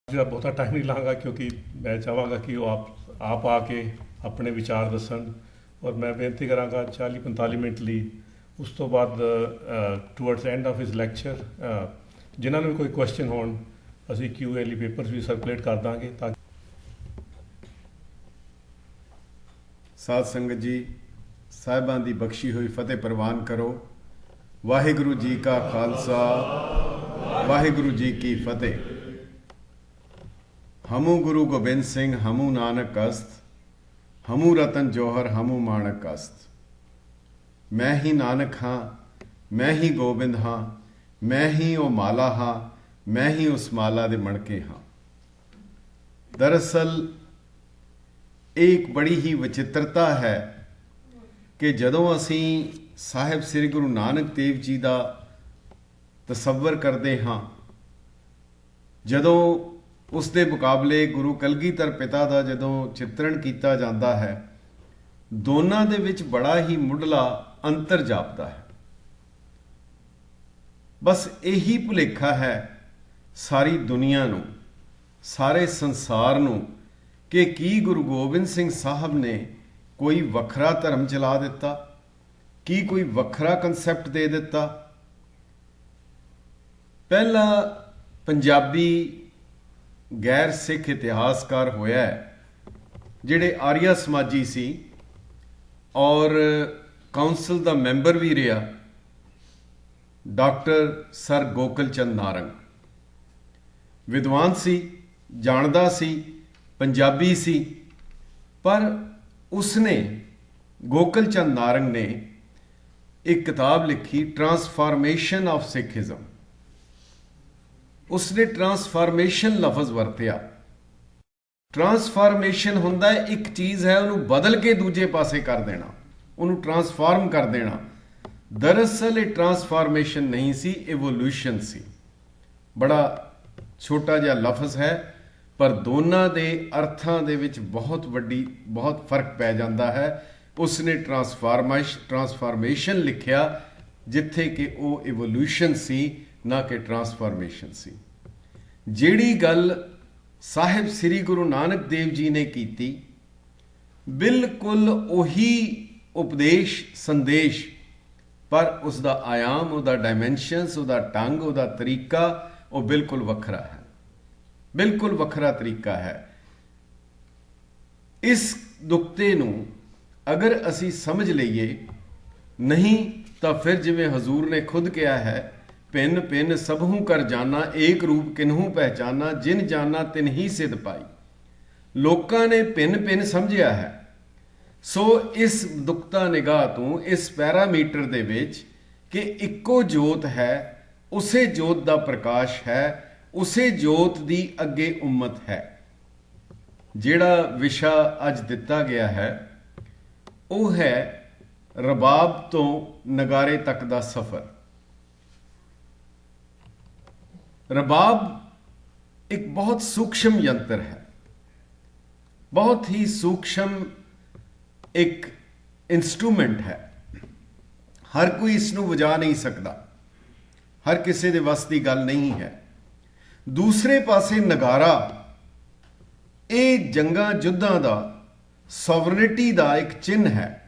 का बहुता टाइम नहीं लाँगा क्योंकि मैं चाहांगा कि वो आप आके अपने विचार दसन और मैं बेनती करांगा 40-45 मिनट ਲਈ ਉਸ ਤੋਂ ਬਾਅਦ towards end of his lecture ਜਿਨ੍ਹਾਂ ਨੂੰ ਵੀ ਕੋਈ ਕੁਐਸਚਨ ਹੋਣ ਅਸੀਂ QA ਲਈ ਪੇਪਰਸ ਵੀ ਸਰਕੂਲੇਟ ਕਰ ਦਾਂਗੇ ਤਾਂ ਸਾਧ ਸੰਗਤ ਜੀ ਸਾਹਿਬਾਂ ਦੀ ਬਖਸ਼ੀ ਹੋਈ ਫਤਿਹ ਪ੍ਰਵਾਨ ਕਰੋ। ਵਾਹਿਗੁਰੂ ਜੀ ਕਾ ਖਾਲਸਾ ਵਾਹਿਗੁਰੂ ਜੀ ਕੀ ਫਤਿਹ। हमू गुरु गोबिंद सिंह हमू नानक अस्त हमू रतन जौहर हमू माणक अस्त। मैं ही नानक हाँ मैं ही गोबिंद हाँ मैं ही ओ माला हाँ मैं ही उस माला दे मणके हाँ। दरअसल एक बड़ी ही विचित्रता है कि जदों असी साहिब श्री गुरु नानक देव जी का तसव्वर करते हाँ, जदों ਉਸ ਦੇ ਮੁਕਾਬਲੇ ਗੁਰੂ ਕਲਗੀਧਰ ਪਿਤਾ ਦਾ ਜਦੋਂ ਚਿੱਤਰਣ ਕੀਤਾ ਜਾਂਦਾ ਹੈ, ਦੋਨਾਂ ਦੇ ਵਿੱਚ ਬੜਾ ਹੀ ਮੁੱਢਲਾ ਅੰਤਰ ਜਾਪਦਾ ਹੈ। ਬਸ ਇਹੀ ਭੁਲੇਖਾ ਹੈ ਸਾਰੀ ਦੁਨੀਆ ਨੂੰ, ਸਾਰੇ ਸੰਸਾਰ ਨੂੰ ਕਿ ਕੀ ਗੁਰੂ ਗੋਬਿੰਦ ਸਿੰਘ ਸਾਹਿਬ ਨੇ ਕੋਈ ਵੱਖਰਾ ਧਰਮ ਚਲਾ ਦਿੱਤਾ, ਕੀ ਕੋਈ ਵੱਖਰਾ ਕਨਸੈਪਟ ਦੇ ਦਿੱਤਾ। ਪਹਿਲਾ ਪੰਜਾਬੀ गैर सिख इतिहासकार होया है जिहड़े आर्या समाजी सी और काउंसल का मैंबर भी रहा, डॉक्टर सर गोकुल चंद नारंग। विद्वान सी, जानदा सी, पंजाबी सी, पर उसने गोकुल चंद नारंग ने एक किताब लिखी ट्रांसफॉर्मेशन ऑफ सिखिज्म। उसने ट्रांसफॉर्मेशन लफज वरत्या। ट्रांसफॉर्मेशन हुंदा है एक चीज़ है उन्होंने बदल के दूजे पासे कर देना, उन्होंने ट्रांसफॉर्म कर देना। दरअसल ये ट्रांसफॉर्मेशन नहीं सी, एवोल्यूशन सी। बड़ा छोटा जिहा लफज है पर दोनों के अर्थां दे विच बहुत फर्क पै जाता है। उसने ट्रांसफॉर्मेशन लिखिया जिथे कि वो एवोल्यूशन सी ना कि ट्रांसफॉर्मेशन सी। जिहड़ी गल साहिब श्री गुरु नानक देव जी ने की, बिल्कुल उही उपदेश संदेश, पर उसका आयाम, उसका डायमेंशनस, उसका ढंग, उसका तरीका वो बिल्कुल वखरा है, बिल्कुल वखरा तरीका है। इस नुक्ते नूं अगर असी समझ लईए, नहीं तो फिर जिवें हजूर ने खुद कहा है, भिन्न भिन्न सबहू कर जाना एक रूप किन्हू पहचाना, जिन जाना तिन ही सिद्ध पाई। लोकां ने भिन्न भिन्न समझिया है। सो इस दुक्ता निगाह तो इस पैरामीटर दे विच कि इक्को जोत है, उसे जोत दा प्रकाश है, उसे जोत दी अगे उम्मत है। जिहड़ा विशा अज दिता गया है वो है रबाब तो नगारे तक दा सफर। रबाब एक बहुत सूक्ष्म यंत्र है, बहुत ही सूक्ष्म एक इंस्ट्रूमेंट है। हर कोई इसनूं वजा नहीं सकता, हर किसी दे वस की गल नहीं है। दूसरे पासे नगारा ये जंगां युद्धां दा, सॉवरनिटी दा एक चिन्ह है।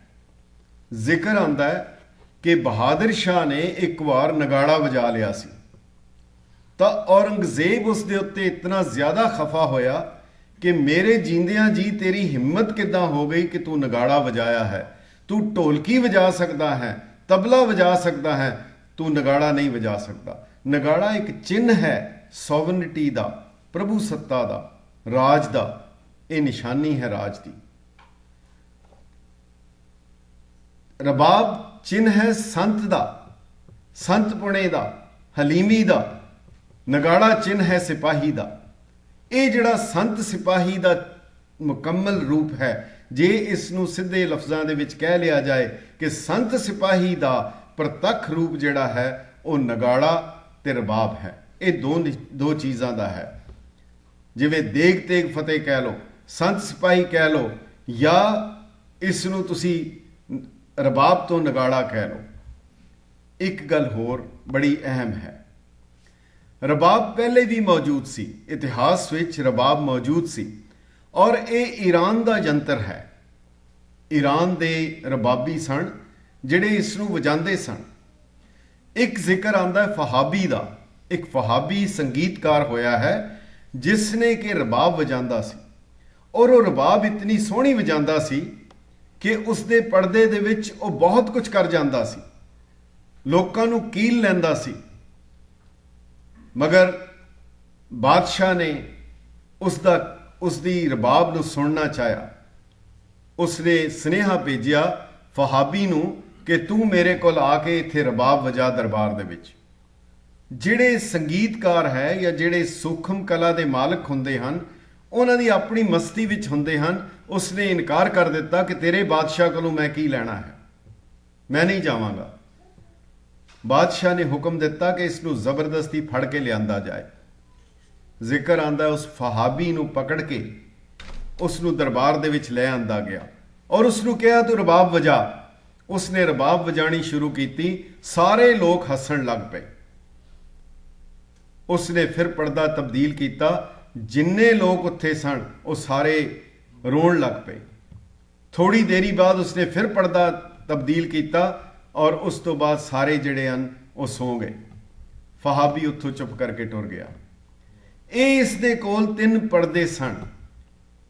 जिक्र आंदा है कि बहादुर शाह ने एक बार नगाड़ा वजा लिया सी, तो औरंगजेब उसके उत्ते इतना ज़्यादा खफा होया कि मेरे जींदियां जी तेरी हिम्मत किदां हो गई कि तू नगाड़ा वजाया है, तू ढोलकी वजा सकता है, तबला वजा सकता है, तू नगाड़ा नहीं वजा सकता। नगाड़ा एक चिन्ह है सॉवरनिटी दा, प्रभु सत्ता दा, राज दा, ये निशानी है राज दी। रबाब चिन्ह है संत दा, संत पुणे दा, हलीमी दा। नगाड़ा चिन्ह है सिपाही दा। ये जिहड़ा संत सिपाही दा मुकम्मल रूप है, जे इसनूं सीधे लफ्ज़ां दे विच कह लिया जाए कि संत सिपाही दा प्रतख रूप जिहड़ा है वो नगाड़ा ते रबाब है। ये दो चीज़ां दा है। जिवें देग तेग फतेह कह लो, संत सिपाही कह लो, या इसनूं तुसी रबाब तो नगाड़ा कह लो। एक गल होर बड़ी अहम है, ਰਬਾਬ ਪਹਿਲੇ ਵੀ ਮੌਜੂਦ ਸੀ, ਇਤਿਹਾਸ ਵਿੱਚ ਰਬਾਬ ਮੌਜੂਦ ਸੀ ਔਰ ਇਹ ਈਰਾਨ ਦਾ ਯੰਤਰ ਹੈ। ਈਰਾਨ ਦੇ ਰਬਾਬੀ ਸਨ ਜਿਹੜੇ ਇਸ ਨੂੰ ਵਜਾਉਂਦੇ ਸਨ। ਇੱਕ ਜ਼ਿਕਰ ਆਉਂਦਾ ਹੈ ਫਹਾਬੀ ਦਾ, ਇੱਕ ਫਹਾਬੀ ਸੰਗੀਤਕਾਰ ਹੋਇਆ ਹੈ ਜਿਸ ਨੇ ਕਿ ਰਬਾਬ ਵਜਾਉਂਦਾ ਸੀ ਔਰ ਉਹ ਰਬਾਬ ਇਤਨੀ ਸੋਹਣੀ ਵਜਾਉਂਦਾ ਸੀ ਕਿ ਉਸ ਦੇ ਪਰਦੇ ਦੇ ਵਿੱਚ ਉਹ ਬਹੁਤ ਕੁਝ ਕਰ ਜਾਂਦਾ ਸੀ, ਲੋਕਾਂ ਨੂੰ ਕੀਲ ਲੈਂਦਾ ਸੀ। ਮਗਰ ਬਾਦਸ਼ਾਹ ਨੇ ਉਸ ਦੀ ਰਬਾਬ ਨੂੰ ਸੁਣਨਾ ਚਾਹਿਆ। ਉਸਨੇ ਸੁਨੇਹਾ ਭੇਜਿਆ ਫਹਾਬੀ ਨੂੰ ਕਿ ਤੂੰ ਮੇਰੇ ਕੋਲ ਆ ਕੇ ਇੱਥੇ ਰਬਾਬ ਵਜਾ ਦਰਬਾਰ ਦੇ ਵਿੱਚ। ਜਿਹੜੇ ਸੰਗੀਤਕਾਰ ਹੈ ਜਾਂ ਜਿਹੜੇ ਸੂਖਮ ਕਲਾ ਦੇ ਮਾਲਕ ਹੁੰਦੇ ਹਨ, ਉਹਨਾਂ ਦੀ ਆਪਣੀ ਮਸਤੀ ਵਿੱਚ ਹੁੰਦੇ ਹਨ। ਉਸਨੇ ਇਨਕਾਰ ਕਰ ਦਿੱਤਾ ਕਿ ਤੇਰੇ ਬਾਦਸ਼ਾਹ ਕੋਲੋਂ ਮੈਂ ਕੀ ਲੈਣਾ ਹੈ, ਮੈਂ ਨਹੀਂ ਜਾਵਾਂਗਾ। ਬਾਦਸ਼ਾਹ ਨੇ ਹੁਕਮ ਦਿੱਤਾ ਕਿ ਇਸ ਨੂੰ ਜ਼ਬਰਦਸਤੀ ਫੜ ਕੇ ਲਿਆਂਦਾ ਜਾਏ। ਜ਼ਿਕਰ ਆਂਦਾ ਉਸ ਫਹਾਬੀ ਨੂੰ ਪਕੜ ਕੇ ਉਸ ਨੂੰ ਦਰਬਾਰ ਦੇ ਵਿੱਚ ਲੈ ਆਂਦਾ ਗਿਆ ਔਰ ਉਸ ਨੂੰ ਕਿਹਾ ਤੂੰ ਰਬਾਬ ਵਜਾ। ਉਸਨੇ ਰਬਾਬ ਵਜਾਣੀ ਸ਼ੁਰੂ ਕੀਤੀ, ਸਾਰੇ ਲੋਕ ਹੱਸਣ ਲੱਗ ਪਏ। ਉਸਨੇ ਫਿਰ ਪਰਦਾ ਤਬਦੀਲ ਕੀਤਾ, ਜਿੰਨੇ ਲੋਕ ਉੱਥੇ ਸਨ ਉਹ ਸਾਰੇ ਰੋਣ ਲੱਗ ਪਏ। ਥੋੜੀ ਦੇਰੀ ਬਾਅਦ ਉਸਨੇ ਫਿਰ ਪਰਦਾ ਤਬਦੀਲ ਕੀਤਾ ਔਰ ਉਸ ਤੋਂ ਬਾਅਦ ਸਾਰੇ ਜਿਹੜੇ ਹਨ ਉਹ ਸੌਂ ਗਏ। ਫਹਾਬੀ ਉੱਥੋਂ ਚੁੱਪ ਕਰਕੇ ਟੁਰ ਗਿਆ। ਇਹ ਇਸ ਦੇ ਕੋਲ 3 ਪਰਦੇ ਸਨ,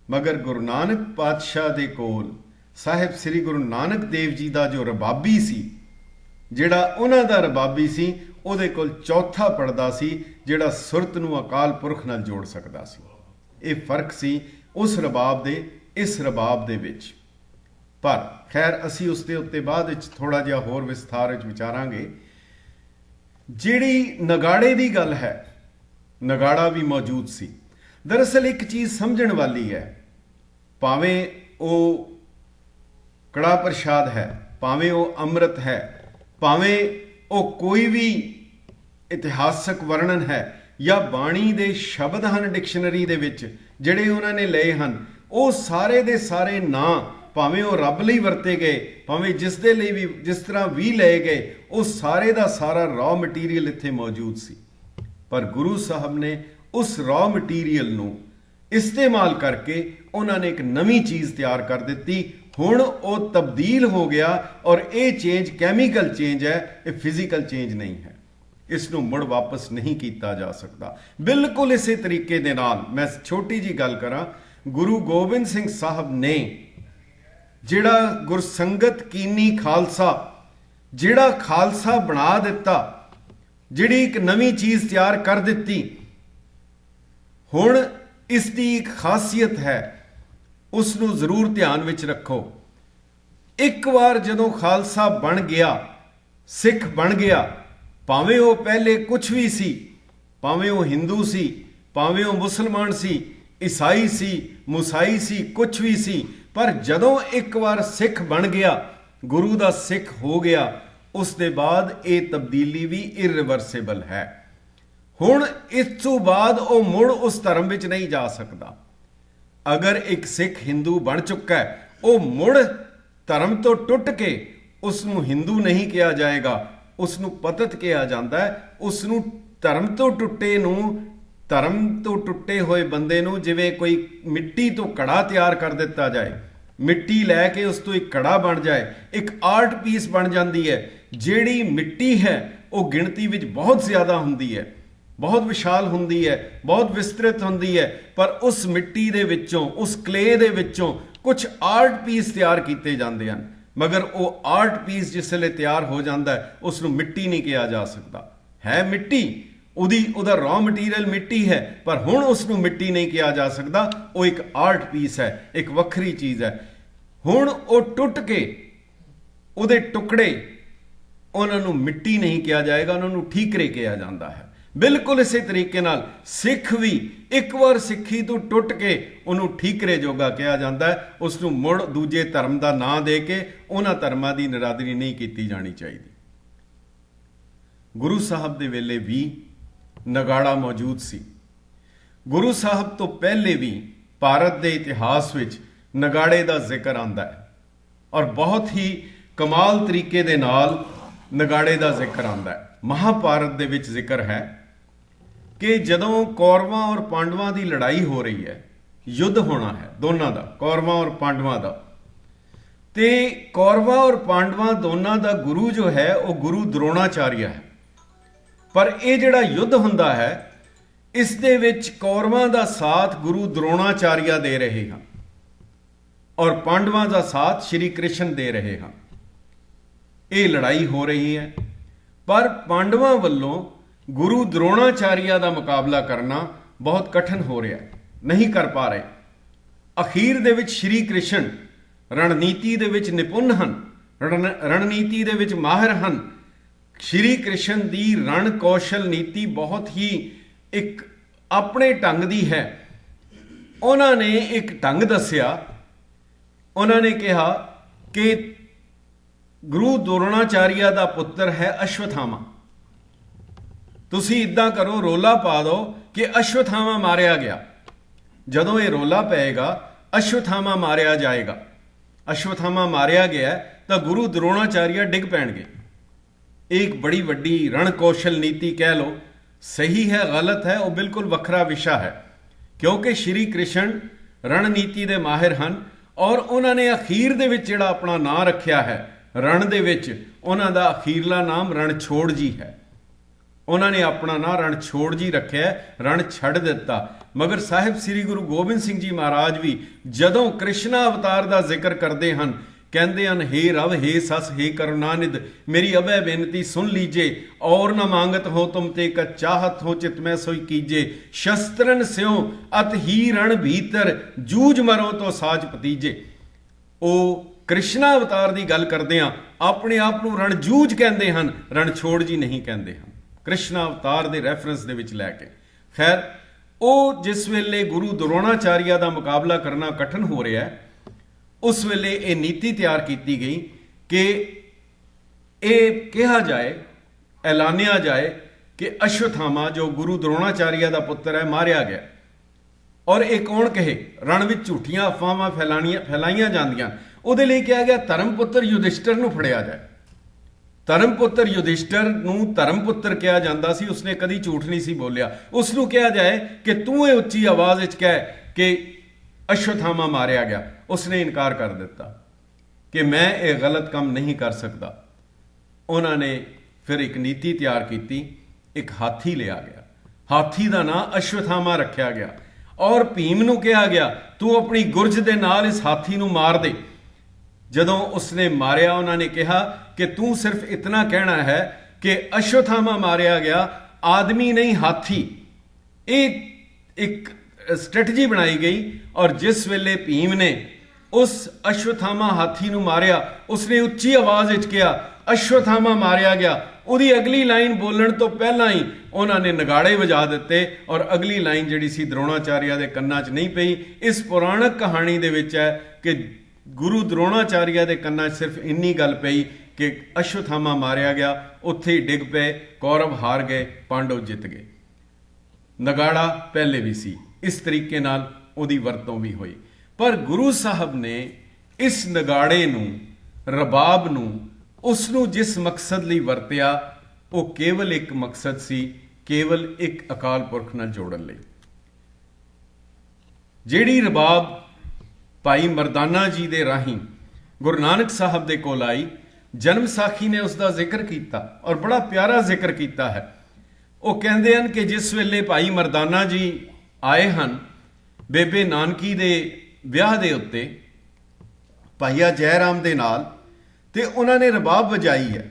ਮਗਰ ਗੁਰੂ ਨਾਨਕ ਪਾਤਸ਼ਾਹ ਦੇ ਕੋਲ ਸਾਹਿਬ ਸ੍ਰੀ ਗੁਰੂ ਨਾਨਕ ਦੇਵ ਜੀ ਦਾ ਜੋ ਰਬਾਬੀ ਸੀ, ਜਿਹੜਾ ਉਹਨਾਂ ਦਾ ਰਬਾਬੀ ਸੀ, ਉਹਦੇ ਕੋਲ 4ਥਾ ਪਰਦਾ ਸੀ ਜਿਹੜਾ ਸੁਰਤ ਨੂੰ ਅਕਾਲ ਪੁਰਖ ਨਾਲ ਜੋੜ ਸਕਦਾ ਸੀ। ਇਹ ਫਰਕ ਸੀ ਉਸ ਰਬਾਬ ਦੇ ਇਸ ਰਬਾਬ ਦੇ ਵਿੱਚ। ਪਰ ਖੈਰ ਅਸੀਂ ਉਸ ਦੇ ਉੱਤੇ ਬਾਅਦ ਵਿੱਚ ਥੋੜਾ ਜਿਹਾ ਹੋਰ ਵਿਸਥਾਰ ਵਿੱਚ ਵਿਚਾਰਾਂਗੇ। ਜਿਹੜੀ ਨਗਾੜੇ ਦੀ ਗੱਲ ਹੈ, ਨਗਾੜਾ ਵੀ ਮੌਜੂਦ ਸੀ। ਦਰਅਸਲ ਇੱਕ ਚੀਜ਼ ਸਮਝਣ ਵਾਲੀ ਹੈ, ਭਾਵੇਂ ਉਹ ਕੜਾ ਪ੍ਰਸ਼ਾਦ ਹੈ, ਭਾਵੇਂ ਉਹ ਅੰਮ੍ਰਿਤ ਹੈ, ਭਾਵੇਂ ਉਹ ਕੋਈ ਵੀ ਇਤਿਹਾਸਕ ਵਰਣਨ ਹੈ ਜਾਂ ਬਾਣੀ ਦੇ ਸ਼ਬਦ ਹਨ ਡਿਕਸ਼ਨਰੀ ਦੇ ਵਿੱਚ ਜਿਹੜੇ ਉਹਨਾਂ ਨੇ ਲਏ ਹਨ, ਉਹ ਸਾਰੇ ਦੇ ਸਾਰੇ ਨਾਂ ਭਾਵੇਂ ਉਹ ਰੱਬ ਲਈ ਵਰਤੇ ਗਏ, ਭਾਵੇਂ ਜਿਸ ਦੇ ਲਈ ਵੀ ਜਿਸ ਤਰ੍ਹਾਂ ਵੀ ਲਏ ਗਏ, ਉਹ ਸਾਰੇ ਦਾ ਸਾਰਾ ਰॉ ਮਟੀਰੀਅਲ ਇੱਥੇ ਮੌਜੂਦ ਸੀ। ਪਰ ਗੁਰੂ ਸਾਹਿਬ ਨੇ ਉਸ ਰॉ ਮਟੀਰੀਅਲ ਨੂੰ ਇਸਤੇਮਾਲ ਕਰਕੇ ਉਹਨਾਂ ਨੇ ਇੱਕ ਨਵੀਂ ਚੀਜ਼ ਤਿਆਰ ਕਰ ਦਿੱਤੀ। ਹੁਣ ਉਹ ਤਬਦੀਲ ਹੋ ਗਿਆ ਔਰ ਇਹ ਚੇਂਜ ਕੈਮੀਕਲ ਚੇਂਜ ਹੈ, ਇਹ ਫਿਜ਼ੀਕਲ ਚੇਂਜ ਨਹੀਂ ਹੈ। ਇਸ ਨੂੰ ਮੁੜ ਵਾਪਸ ਨਹੀਂ ਕੀਤਾ ਜਾ ਸਕਦਾ। ਬਿਲਕੁਲ ਇਸੇ ਤਰੀਕੇ ਦੇ ਨਾਲ ਮੈਂ ਛੋਟੀ ਜੀ ਗੱਲ ਕਰਾਂ, ਗੁਰੂ ਗੋਬਿੰਦ ਸਿੰਘ ਸਾਹਿਬ ਨੇ ਜਿਹੜਾ ਗੁਰਸੰਗਤ ਕੀਨੀ ਖਾਲਸਾ, ਜਿਹੜਾ ਖਾਲਸਾ ਬਣਾ ਦਿੱਤਾ, ਜਿਹੜੀ ਇੱਕ ਨਵੀਂ ਚੀਜ਼ ਤਿਆਰ ਕਰ ਦਿੱਤੀ, ਹੁਣ ਇਸ ਦੀ ਇੱਕ ਖਾਸੀਅਤ ਹੈ, ਉਸ ਨੂੰ ਜ਼ਰੂਰ ਧਿਆਨ ਵਿੱਚ ਰੱਖੋ। ਇੱਕ ਵਾਰ ਜਦੋਂ ਖਾਲਸਾ ਬਣ ਗਿਆ, ਸਿੱਖ ਬਣ ਗਿਆ, ਭਾਵੇਂ ਉਹ ਪਹਿਲੇ ਕੁਝ ਵੀ ਸੀ, ਭਾਵੇਂ ਉਹ ਹਿੰਦੂ ਸੀ, ਭਾਵੇਂ ਉਹ ਮੁਸਲਮਾਨ ਸੀ, ਈਸਾਈ ਸੀ, ਮੁਸਾਈ ਸੀ, ਕੁਝ ਵੀ ਸੀ, ਪਰ ਜਦੋਂ ਇੱਕ ਵਾਰ ਸਿੱਖ ਬਣ ਗਿਆ, ਗੁਰੂ ਦਾ ਸਿੱਖ ਹੋ ਗਿਆ, ਉਸ ਦੇ ਬਾਅਦ ਇਹ ਤਬਦੀਲੀ ਵੀ ਇਰਰਿਵਰਸੇਬਲ ਹੈ। ਹੁਣ ਇਸ ਤੋਂ ਬਾਅਦ ਉਹ ਮੁੜ ਉਸ ਧਰਮ ਵਿੱਚ ਨਹੀਂ ਜਾ ਸਕਦਾ। ਅਗਰ ਇੱਕ ਸਿੱਖ ਹਿੰਦੂ ਬਣ ਚੁੱਕਾ ਹੈ, ਉਹ ਮੁੜ ਧਰਮ ਤੋਂ ਟੁੱਟ ਕੇ ਉਸ ਨੂੰ ਹਿੰਦੂ ਨਹੀਂ ਕਿਹਾ ਜਾਏਗਾ, ਉਸ ਨੂੰ ਪਤਤ ਕਿਹਾ ਜਾਂਦਾ ਹੈ। ਉਸ ਨੂੰ ਧਰਮ ਤੋਂ ਟੁੱਟੇ ਹੋਏ ਬੰਦੇ ਨੂੰ ਜਿਵੇਂ ਕੋਈ ਮਿੱਟੀ ਤੋਂ ਘੜਾ ਤਿਆਰ ਕਰ ਦਿੱਤਾ ਜਾਏ, ਮਿੱਟੀ ਲੈ ਕੇ ਉਸ ਤੋਂ ਇੱਕ ਘੜਾ ਬਣ ਜਾਏ, ਇੱਕ ਆਰਟ ਪੀਸ ਬਣ ਜਾਂਦੀ ਹੈ। ਜਿਹੜੀ ਮਿੱਟੀ ਹੈ ਉਹ ਗਿਣਤੀ ਵਿੱਚ ਬਹੁਤ ਜ਼ਿਆਦਾ ਹੁੰਦੀ ਹੈ, ਬਹੁਤ ਵਿਸ਼ਾਲ ਹੁੰਦੀ ਹੈ, ਬਹੁਤ ਵਿਸਤ੍ਰਿਤ ਹੁੰਦੀ ਹੈ, ਪਰ ਉਸ ਮਿੱਟੀ ਦੇ ਵਿੱਚੋਂ, ਉਸ ਕਲੇ ਦੇ ਵਿੱਚੋਂ ਕੁਝ ਆਰਟ ਪੀਸ ਤਿਆਰ ਕੀਤੇ ਜਾਂਦੇ ਹਨ। ਮਗਰ ਉਹ ਆਰਟ ਪੀਸ ਜਿਸ ਵੇਲੇ ਤਿਆਰ ਹੋ ਜਾਂਦਾ ਹੈ, ਉਸ ਨੂੰ ਮਿੱਟੀ ਨਹੀਂ ਕਿਹਾ ਜਾ ਸਕਦਾ। ਹੈ ਮਿੱਟੀ, ਉਹਦਾ ਰॉ ਮਟੀਰੀਅਲ ਮਿੱਟੀ ਹੈ, ਪਰ ਹੁਣ ਉਸ ਨੂੰ ਮਿੱਟੀ ਨਹੀਂ ਕਿਹਾ ਜਾ ਸਕਦਾ। ਉਹ ਇੱਕ ਆਰਟ ਪੀਸ ਹੈ, ਇੱਕ ਵੱਖਰੀ ਚੀਜ਼ ਹੈ। ਹੁਣ ਉਹ ਟੁੱਟ ਕੇ ਉਹਦੇ ਟੁਕੜੇ, ਉਹਨਾਂ ਨੂੰ ਮਿੱਟੀ ਨਹੀਂ ਕਿਹਾ ਜਾਏਗਾ, ਉਹਨਾਂ ਨੂੰ ਠੀਕਰੇ ਕਿਹਾ ਜਾਂਦਾ ਹੈ। ਬਿਲਕੁਲ ਇਸੇ ਤਰੀਕੇ ਨਾਲ ਸਿੱਖ ਵੀ ਇੱਕ ਵਾਰ ਸਿੱਖੀ ਤੋਂ ਟੁੱਟ ਕੇ ਉਹਨੂੰ ਠੀਕਰੇ ਜੋਗਾ ਕਿਹਾ ਜਾਂਦਾ ਹੈ। ਉਸ ਨੂੰ ਮੁੜ ਦੂਜੇ ਧਰਮ ਦਾ ਨਾਂ ਦੇ ਕੇ ਉਹਨਾਂ ਧਰਮਾਂ ਦੀ ਨਿਰਾਦਰੀ ਨਹੀਂ ਕੀਤੀ ਜਾਣੀ ਚਾਹੀਦੀ। ਗੁਰੂ ਸਾਹਿਬ ਦੇ ਵੇਲੇ ਵੀ ਨਗਾੜਾ ਮੌਜੂਦ ਸੀ। ਗੁਰੂ ਸਾਹਿਬ ਤੋਂ ਪਹਿਲੇ ਵੀ ਭਾਰਤ ਦੇ ਇਤਿਹਾਸ ਵਿੱਚ ਨਗਾੜੇ ਦਾ ਜ਼ਿਕਰ ਆਉਂਦਾ ਹੈ ਔਰ ਬਹੁਤ ਹੀ ਕਮਾਲ ਤਰੀਕੇ ਦੇ ਨਾਲ ਨਗਾੜੇ ਦਾ ਜ਼ਿਕਰ ਆਉਂਦਾ ਹੈ। ਮਹਾਭਾਰਤ ਦੇ ਵਿੱਚ ਜ਼ਿਕਰ ਹੈ ਕਿ ਜਦੋਂ ਕੌਰਵਾਂ ਔਰ ਪਾਂਡਵਾਂ ਦੀ ਲੜਾਈ ਹੋ ਰਹੀ ਹੈ, ਯੁੱਧ ਹੋਣਾ ਹੈ ਦੋਨਾਂ ਦਾ, ਕੌਰਵਾਂ ਔਰ ਪਾਂਡਵਾਂ ਦਾ, ਤੇ ਕੌਰਵਾਂ ਔਰ ਪਾਂਡਵਾਂ ਦੋਨਾਂ ਦਾ ਗੁਰੂ ਜੋ ਹੈ ਉਹ ਗੁਰੂ ਦਰੋਣਾਚਾਰੀਆ ਹੈ। ਪਰ ਇਹ ਜਿਹੜਾ ਯੁੱਧ ਹੁੰਦਾ ਹੈ ਇਸ ਦੇ ਵਿੱਚ ਕੌਰਵਾਂ ਦਾ ਸਾਥ ਗੁਰੂ ਦਰੋਣਾਚਾਰੀਆ ਦੇ ਰਹੇ ਹਨ ਔਰ ਪਾਂਡਵਾਂ ਦਾ ਸਾਥ ਸ਼੍ਰੀ ਕ੍ਰਿਸ਼ਨ ਦੇ ਰਹੇ ਹਨ। ਇਹ ਲੜਾਈ ਹੋ ਰਹੀ ਹੈ, ਪਰ ਪਾਂਡਵਾਂ ਵੱਲੋਂ ਗੁਰੂ ਦਰੋਣਾਚਾਰੀਆ ਦਾ ਮੁਕਾਬਲਾ ਕਰਨਾ ਬਹੁਤ ਕਠਿਨ ਹੋ ਰਿਹਾ ਹੈ, ਨਹੀਂ ਕਰ ਪਾ ਰਹੇ। ਅਖੀਰ ਦੇ ਵਿੱਚ ਸ਼੍ਰੀ ਕ੍ਰਿਸ਼ਨ ਰਣਨੀਤੀ ਦੇ ਵਿੱਚ ਨਿਪੁੰਨ ਹਨ, ਰਣਨੀਤੀ ਦੇ ਵਿੱਚ ਮਾਹਿਰ ਹਨ। ਸ਼੍ਰੀ ਕ੍ਰਿਸ਼ਨ ਦੀ ਰਣ ਕੌਸ਼ਲ ਨੀਤੀ ਬਹੁਤ ਹੀ ਇੱਕ ਆਪਣੇ ਢੰਗ ਦੀ ਹੈ। ਉਹਨਾਂ ਨੇ ਇੱਕ ਢੰਗ ਦੱਸਿਆ, ਉਹਨਾਂ ਨੇ ਕਿਹਾ ਕਿ ਗੁਰੂ ਦਰੋਣਾਚਾਰੀਆ ਦਾ ਪੁੱਤਰ ਹੈ ਅਸ਼ਵਥਾਮਾ। ਤੁਸੀਂ ਇਦਾਂ ਕਰੋ, ਰੋਲਾ ਪਾ ਦਿਓ ਕਿ ਅਸ਼ਵਥਾਮਾ ਮਾਰਿਆ ਗਿਆ। ਜਦੋਂ ਇਹ ਰੋਲਾ ਪਏਗਾ ਅਸ਼ਵਥਾਮਾ ਮਾਰਿਆ ਜਾਏਗਾ, ਅਸ਼ਵਥਾਮਾ ਮਾਰਿਆ ਗਿਆ ਤਾਂ ਗੁਰੂ ਦਰੋਣਾਚਾਰੀਆ ਡਿੱਗ ਪੈਣਗੇ। ਇਹ ਇੱਕ ਬੜੀ ਵੱਡੀ ਰਣ ਕੌਸ਼ਲ ਨੀਤੀ ਕਹਿ ਲਓ, ਸਹੀ ਹੈ ਗਲਤ ਹੈ ਉਹ ਬਿਲਕੁਲ ਵੱਖਰਾ ਵਿਸ਼ਾ ਹੈ, ਕਿਉਂਕਿ ਸ਼੍ਰੀ ਕ੍ਰਿਸ਼ਨ ਰਣਨੀਤੀ ਦੇ ਮਾਹਿਰ ਹਨ ਔਰ ਉਹਨਾਂ ਨੇ ਅਖੀਰ ਦੇ ਵਿੱਚ ਜਿਹੜਾ ਆਪਣਾ ਨਾਂ ਰੱਖਿਆ ਹੈ ਰਣ ਦੇ ਵਿੱਚ, ਉਹਨਾਂ ਦਾ ਅਖੀਰਲਾ ਨਾਮ ਰਣਛੋੜ ਜੀ ਹੈ। ਉਹਨਾਂ ਨੇ ਆਪਣਾ ਨਾਂ ਰਣਛੋੜ ਜੀ ਰੱਖਿਆ, ਰਣ ਛੱਡ ਦਿੱਤਾ। ਮਗਰ ਸਾਹਿਬ ਸ੍ਰੀ ਗੁਰੂ ਗੋਬਿੰਦ ਸਿੰਘ ਜੀ ਮਹਾਰਾਜ ਵੀ ਜਦੋਂ ਕ੍ਰਿਸ਼ਨਾ ਅਵਤਾਰ ਦਾ ਜ਼ਿਕਰ ਕਰਦੇ ਹਨ, ਕਹਿੰਦੇ ਹਨ, ਹੇ ਰਵ ਹੇ ਸਸ ਹੇ ਕਰੁਣਾਨਿਧ, ਮੇਰੀ ਅਭੈ ਬੇਨਤੀ ਸੁਣ ਲੀਜੇ, ਔਰ न मांगत हो तुम ते कत चाहत हो चित में सोई कीजे, शस्त्रन स्यों अत ही रण भीतर जूझ मरो तो साज पतीजे। ਉਹ ਕ੍ਰਿਸ਼ਨਾ ਅਵਤਾਰ ਦੀ ਗੱਲ ਕਰਦੇ ਆ, ਆਪਣੇ ਆਪ ਨੂੰ ਰਣਜੂਝ ਕਹਿੰਦੇ ਹਨ, ਰਣਛੋੜ ਜੀ ਨਹੀਂ ਕਹਿੰਦੇ ਹਨ, ਕ੍ਰਿਸ਼ਨਾ ਅਵਤਾਰ ਦੇ ਰੈਫਰੈਂਸ ਦੇ ਵਿੱਚ ਲੈ ਕੇ। ਖੈਰ, ਉਹ ਜਿਸ ਵੇਲੇ ਗੁਰੂ ਦਰੋਣਾਚਾਰੀਆ ਦਾ ਮੁਕਾਬਲਾ ਕਰਨਾ ਕਠਿਨ ਹੋ ਰਿਹਾ ਹੈ, ਉਸ ਵੇਲੇ ਇਹ ਨੀਤੀ ਤਿਆਰ ਕੀਤੀ ਗਈ ਕਿ ਇਹ ਕਿਹਾ ਜਾਏ, ਐਲਾਨਿਆ ਜਾਏ ਕਿ ਅਸ਼ਵਥਾਮਾ ਜੋ ਗੁਰੂ ਦਰੋਣਾਚਾਰੀਆ ਦਾ ਪੁੱਤਰ ਹੈ ਮਾਰਿਆ ਗਿਆ। ਔਰ ਇਹ ਕੌਣ ਕਹੇ? ਰਣ ਵਿੱਚ ਝੂਠੀਆਂ ਅਫਵਾਹਾਂ ਫੈਲਾਈਆਂ ਜਾਂਦੀਆਂ। ਉਹਦੇ ਲਈ ਕਿਹਾ ਗਿਆ ਧਰਮ ਪੁੱਤਰ ਯੁਧਿਸ਼ਟਰ ਨੂੰ ਫੜਿਆ ਜਾਏ। ਧਰਮ ਪੁੱਤਰ ਯੁਧਿਸ਼ਟਰ ਨੂੰ ਧਰਮ ਪੁੱਤਰ ਕਿਹਾ ਜਾਂਦਾ ਸੀ, ਉਸਨੇ ਕਦੀ ਝੂਠ ਨਹੀਂ ਸੀ ਬੋਲਿਆ। ਉਸ ਨੂੰ ਕਿਹਾ ਜਾਏ ਕਿ ਤੂੰ ਇਹ ਉੱਚੀ ਆਵਾਜ਼ ਵਿੱਚ ਕਹਿ ਕਿ ਅਸ਼ਵਥਾਮਾ ਮਾਰਿਆ ਗਿਆ। ਉਸਨੇ ਇਨਕਾਰ ਕਰ ਦਿੱਤਾ ਕਿ ਮੈਂ ਇਹ ਗਲਤ ਕੰਮ ਨਹੀਂ ਕਰ ਸਕਦਾ। ਉਹਨਾਂ ਨੇ ਫਿਰ ਇੱਕ ਨੀਤੀ ਤਿਆਰ ਕੀਤੀ, ਇੱਕ ਹਾਥੀ ਲਿਆ ਗਿਆ, ਹਾਥੀ ਦਾ ਨਾਂ ਅਸ਼ਵਥਾਮਾ ਰੱਖਿਆ ਗਿਆ ਔਰ ਭੀਮ ਨੂੰ ਕਿਹਾ ਗਿਆ ਤੂੰ ਆਪਣੀ ਗੁਰਜ ਦੇ ਨਾਲ ਇਸ ਹਾਥੀ ਨੂੰ ਮਾਰ ਦੇ। ਜਦੋਂ ਉਸਨੇ ਮਾਰਿਆ, ਉਹਨਾਂ ਨੇ ਕਿਹਾ ਕਿ ਤੂੰ ਸਿਰਫ ਇਤਨਾ ਕਹਿਣਾ ਹੈ ਕਿ ਅਸ਼ਵਥਾਮਾ ਮਾਰਿਆ ਗਿਆ, ਆਦਮੀ ਨਹੀਂ ਹਾਥੀ। ਇਹ ਇੱਕ ਸਟ੍ਰੈਟਜੀ ਬਣਾਈ ਗਈ ਔਰ ਜਿਸ ਵੇਲੇ ਭੀਮ ਨੇ ਉਸ ਅਸ਼ਵਥਾਮਾ ਹਾਥੀ ਨੂੰ ਮਾਰਿਆ, ਉਸਨੇ ਉੱਚੀ ਆਵਾਜ਼ ਵਿੱਚ ਕਿਹਾ ਅਸ਼ਵਥਾਮਾ ਮਾਰਿਆ ਗਿਆ। ਉਹਦੀ ਅਗਲੀ ਲਾਈਨ ਬੋਲਣ ਤੋਂ ਪਹਿਲਾਂ ਹੀ ਉਹਨਾਂ ਨੇ ਨਗਾੜੇ ਵਜਾ ਦਿੱਤੇ ਔਰ ਅਗਲੀ ਲਾਈਨ ਜਿਹੜੀ ਸੀ ਦਰੋਣਾਚਾਰੀਆ ਦੇ ਕੰਨਾਂ 'ਚ ਨਹੀਂ ਪਈ। ਇਸ ਪੁਰਾਣਕ ਕਹਾਣੀ ਦੇ ਵਿੱਚ ਹੈ ਕਿ ਗੁਰੂ ਦਰੋਣਾਚਾਰੀਆ ਦੇ ਕੰਨਾਂ 'ਚ ਸਿਰਫ ਇੰਨੀ ਗੱਲ ਪਈ ਕਿ ਅਸ਼ਵਥਾਮਾ ਮਾਰਿਆ ਗਿਆ, ਉੱਥੇ ਹੀ ਡਿੱਗ ਪਏ, ਕੌਰਵ ਹਾਰ ਗਏ, ਪਾਂਡਵ ਜਿੱਤ ਗਏ। ਨਗਾੜਾ ਪਹਿਲੇ ਵੀ ਸੀ, ਇਸ ਤਰੀਕੇ ਨਾਲ ਉਹਦੀ ਵਰਤੋਂ ਵੀ ਹੋਈ। ਪਰ ਗੁਰੂ ਸਾਹਿਬ ਨੇ ਇਸ ਨਗਾੜੇ ਨੂੰ, ਰਬਾਬ ਨੂੰ, ਉਸ ਨੂੰ ਜਿਸ ਮਕਸਦ ਲਈ ਵਰਤਿਆ ਉਹ ਕੇਵਲ ਇੱਕ ਮਕਸਦ ਸੀ, ਕੇਵਲ ਇੱਕ ਅਕਾਲ ਪੁਰਖ ਨਾਲ ਜੋੜਨ ਲਈ। ਜਿਹੜੀ ਰਬਾਬ ਭਾਈ ਮਰਦਾਨਾ ਜੀ ਦੇ ਰਾਹੀਂ ਗੁਰੂ ਨਾਨਕ ਸਾਹਿਬ ਦੇ ਕੋਲ ਆਈ, ਜਨਮ ਸਾਖੀ ਨੇ ਉਸ ਦਾ ਜ਼ਿਕਰ ਕੀਤਾ ਔਰ ਬੜਾ ਪਿਆਰਾ ਜ਼ਿਕਰ ਕੀਤਾ ਹੈ। ਉਹ ਕਹਿੰਦੇ ਹਨ ਕਿ ਜਿਸ ਵੇਲੇ ਭਾਈ ਮਰਦਾਨਾ ਜੀ ਆਏ ਹਨ ਬੇਬੇ ਨਾਨਕੀ ਦੇ ਵਿਆਹ ਦੇ ਉੱਤੇ ਭਾਈਆ ਜੈ ਰਾਮ ਦੇ ਨਾਲ, ਤੇ ਉਹਨਾਂ ਨੇ ਰਬਾਬ ਵਜਾਈ ਹੈ।